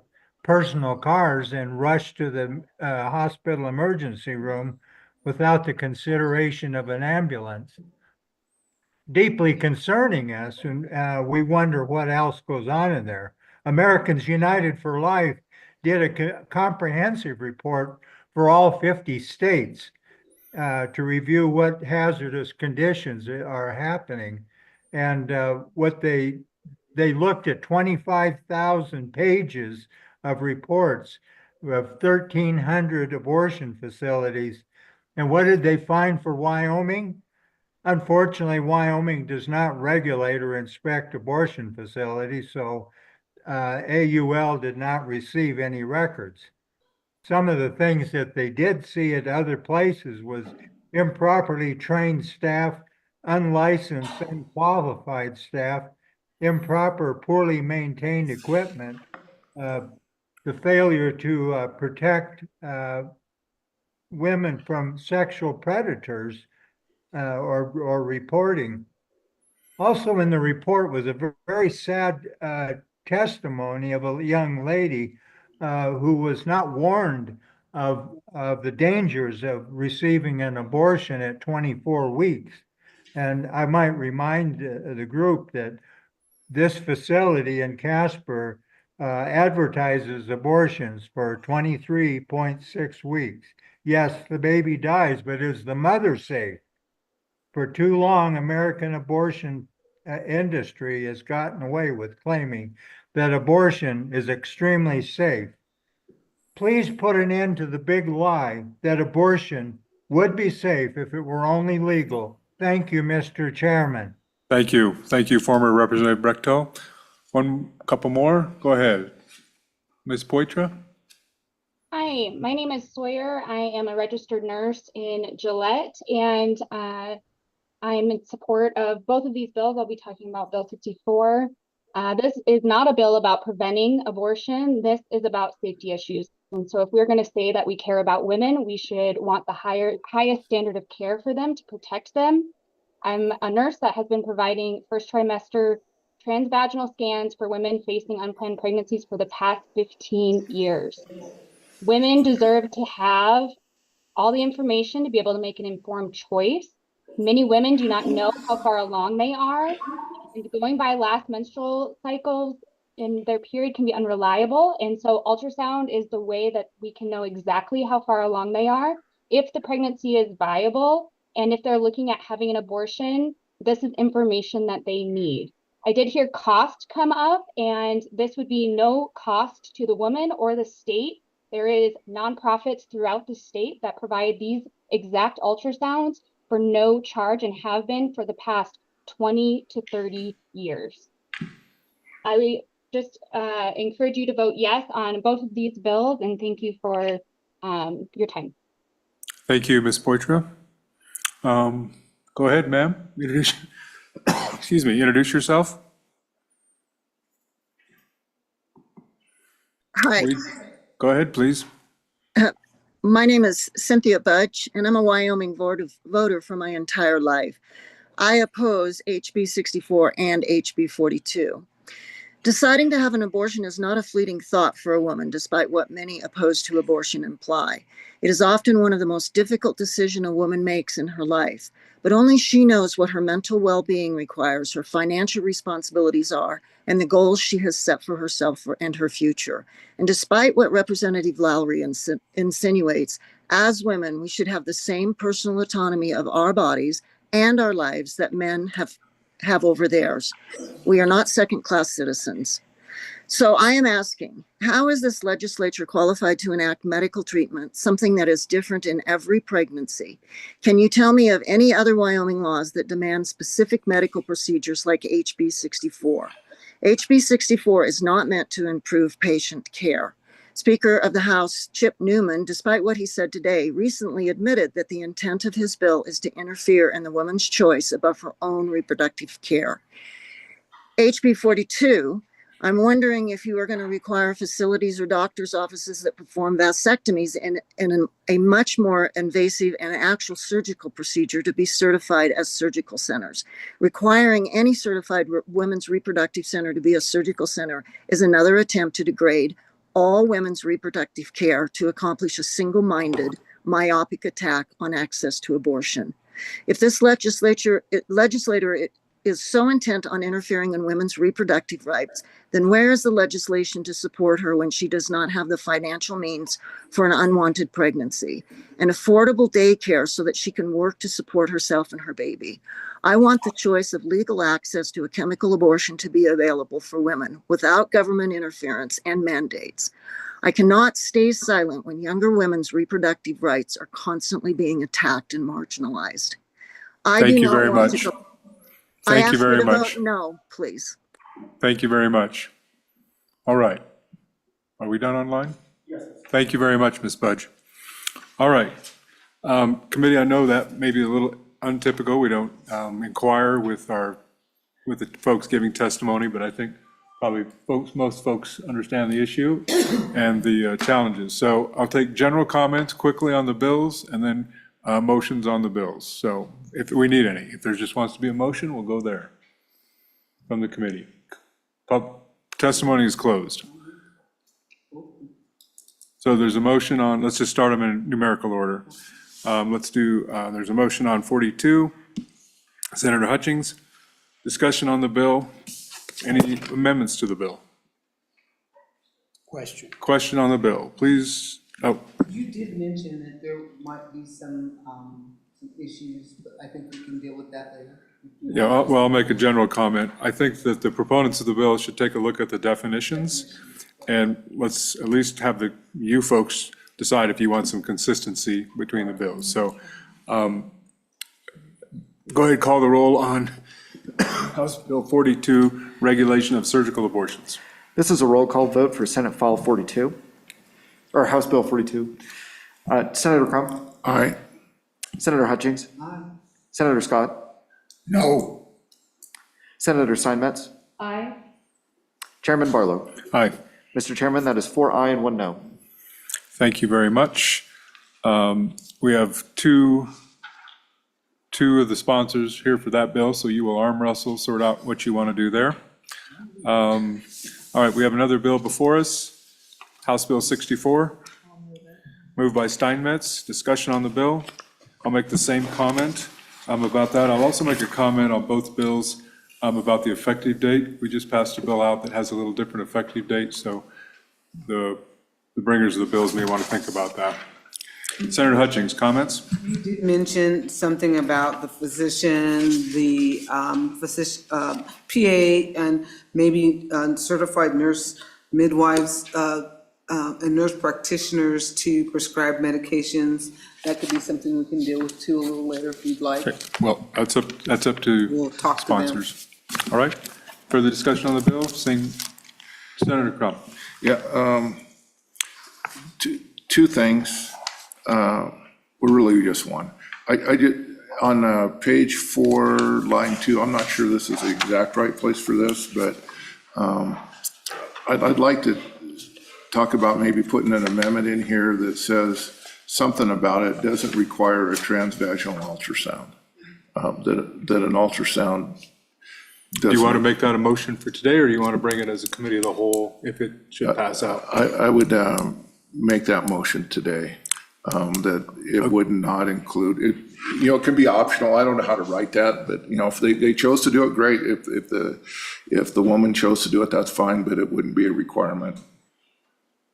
personal cars and rushed to the hospital emergency room without the consideration of an ambulance. Deeply concerning us, and we wonder what else goes on in there. Americans United for Life did a comprehensive report for all 50 states to review what hazardous conditions are happening. And what they looked at 25,000 pages of reports of 1,300 abortion facilities. And what did they find for Wyoming? Unfortunately, Wyoming does not regulate or inspect abortion facilities, so AUL did not receive any records. Some of the things that they did see at other places was improperly trained staff, unlicensed, unqualified staff, improper, poorly maintained equipment, the failure to protect women from sexual predators or reporting. Also in the report was a very sad testimony of a young lady who was not warned of the dangers of receiving an abortion at 24 weeks. And I might remind the group that this facility in Casper advertises abortions for 23.6 weeks. Yes, the baby dies, but is the mother safe? For too long, American abortion industry has gotten away with claiming that abortion is extremely safe. Please put an end to the big lie that abortion would be safe if it were only legal. Thank you, Mr. Chairman. Thank you. Thank you, former Representative Brechtel. One couple more. Go ahead. Ms. Poitra? Hi, my name is Sawyer. I am a registered nurse in Gillette, and I'm in support of both of these bills. I'll be talking about Bill 64. This is not a bill about preventing abortion. This is about safety issues. And so if we're going to say that we care about women, we should want the highest standard of care for them to protect them. I'm a nurse that has been providing first trimester transvaginal scans for women facing unplanned pregnancies for the past 15 years. Women deserve to have all the information to be able to make an informed choice. Many women do not know how far along they are, and going by last menstrual cycles in their period can be unreliable. And so ultrasound is the way that we can know exactly how far along they are. If the pregnancy is viable, and if they're looking at having an abortion, this is information that they need. I did hear cost come up, and this would be no cost to the woman or the state. There is nonprofits throughout the state that provide these exact ultrasounds for no charge and have been for the past 20 to 30 years. I would just encourage you to vote yes on both of these bills, and thank you for your time. Thank you, Ms. Poitras. Go ahead, ma'am. Introduce yourself. Hi, Go ahead, please. my name is Cynthia Budge, and I'm a Wyoming voter for my entire life. I oppose HB 64 and HB 42. Deciding to have an abortion is not a fleeting thought for a woman, despite what many opposed to abortion imply. It is often one of the most difficult decisions a woman makes in her life, but only she knows what her mental well-being requires, her financial responsibilities are, and the goals she has set for herself and her future. And despite what Representative Lowry insinuates, as women, we should have the same personal autonomy of our bodies and our lives that men have over theirs. We are not second-class citizens. So I am asking, how is this legislature qualified to enact medical treatment, something that is different in every pregnancy? Can you tell me of any other Wyoming laws that demand specific medical procedures like HB 64? HB 64 is not meant to improve patient care. Speaker of the House, Chip Newman, despite what he said today, recently admitted that the intent of his bill is to interfere in the woman's choice about her own reproductive care. HB 42, I'm wondering if you are going to require facilities or doctors' offices that perform vasectomies in a much more invasive and actual surgical procedure to be certified as surgical centers. Requiring any certified women's reproductive center to be a surgical center is another attempt to degrade all women's reproductive care to accomplish a single-minded, myopic attack on access to abortion. If this legislator is so intent on interfering in women's reproductive rights, then where is the legislation to support her when she does not have the financial means for an unwanted pregnancy, and affordable daycare so that she can work to support herself and her baby? I want the choice of legal access to a chemical abortion to be available for women without government interference and mandates. I cannot stay silent when younger women's reproductive rights are constantly being attacked and marginalized. Thank you very much. Thank you very much. No, please. Thank you very much. All right. Are we done online? Yes. Thank you very much, Ms. Budge. All right. Committee, I know that may be a little untypical. We don't inquire with the folks giving testimony, but I think probably most folks understand the issue and the challenges. So I'll take general comments quickly on the bills and then motions on the bills. So if we need any, if there just wants to be a motion, we'll go there from the committee. Testimony is closed. So there's a motion on, let's just start them in numerical order. There's a motion on 42, Senator Hutchings. Discussion on the bill. Any amendments to the bill? Question. Question on the bill, please. Oh, You did mention that there might be some issues, but I think we can deal with that later. yeah, I'll make a general comment. I think that the proponents of the bill should take a look at the definitions, and let's at least have you folks decide if you want some consistency between the bills. So go ahead, call the roll on House Bill 42, regulation of surgical abortions. This is a roll call vote for Senate File 42, or House Bill 42. Senator Crum? Aye. Senator Hutchings? Aye. Senator Scott? No. Senator Steinmetz? Aye. Chairman Barlow? Aye. Mr. Chairman, that is 4 aye and 1 no. Thank you very much. We have two of the sponsors here for that bill, so you will arm wrestle, sort out what you want to do there. All right, we have another bill before us, House Bill 64. Moved by Steinmetz. Discussion on the bill. I'll make the same comment about that. I'll also make a comment on both bills about the effective date. We just passed a bill out that has a little different effective date, so the bringers of the bills may want to think about that. Senator Hutchings, comments? You did mention something about the physician, the physician, PA, and maybe certified nurse midwives and nurse practitioners to prescribe medications. That could be something we can deal with too a little later if you'd like. Okay, well, that's up to We'll talk to them. sponsors. All right, further discussion on the bill? Seeing Senator Crum. Yeah, two things, or really just one. I did, on page 4, line 2, I'm not sure this is the exact right place for this, but I'd like to talk about maybe putting an amendment in here that says something about it doesn't require a transvaginal ultrasound, that an ultrasound Do you want to doesn't. make that a motion for today, or do you want to bring it as a committee of the whole if it should pass out? I would make that motion today, that it would not include, it, it can be optional, I don't know how to write that, but, if they chose to do it, great. If the woman chose to do it, that's fine, but it wouldn't be a requirement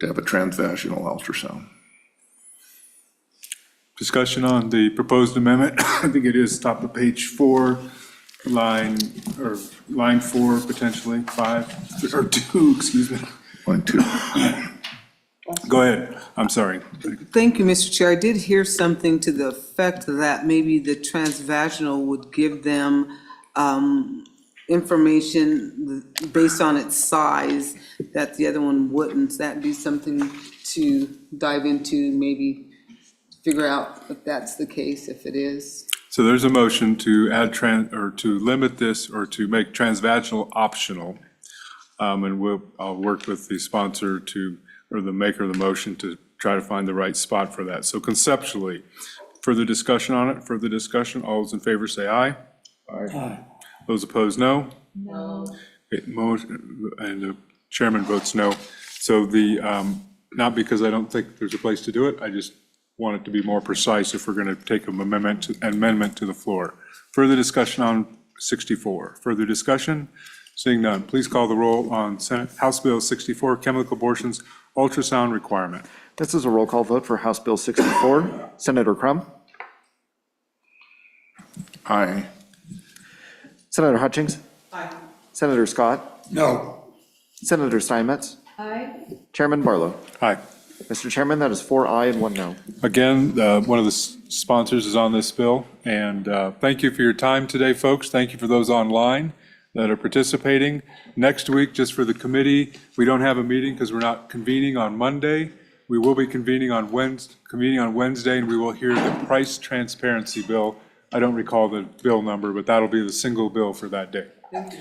to have a transvaginal ultrasound. Discussion on the proposed amendment. I think it is top of page 4, line 4, potentially 5, or 2, excuse me. Line 2. Go ahead, I'm sorry. Thank you, Mr. Chair. I did hear something to the effect that maybe the transvaginal would give them information based on its size that the other one wouldn't. That'd be something to dive into, maybe figure out if that's the case, if it is. So there's a motion to add to limit this or to make transvaginal optional. And I'll work with the sponsor or the maker of the motion to try to find the right spot for that. So conceptually, further discussion on it, further discussion, all those in favor say aye. Aye. Those opposed, no. No. And the chairman votes no. So not because I don't think there's a place to do it, I just want it to be more precise if we're going to take an amendment to the floor. Further discussion on 64. Further discussion? Seeing none, please call the roll on House Bill 64, chemical abortions, ultrasound requirement. This is a roll call vote for House Bill 64. Senator Crum? Aye. Senator Hutchings? Aye. Senator Scott? No. Senator Steinmetz? Aye. Chairman Barlow? Aye. Mr. Chairman, that is 4 aye and 1 no. Again, one of the sponsors is on this bill, and thank you for your time today, folks. Thank you for those online that are participating. Next week, just for the committee, we don't have a meeting because we're not convening on Monday. We will be convening on Wednesday, and we will hear the price transparency bill. I don't recall the bill number, but that'll be the single bill for that day. Thank you.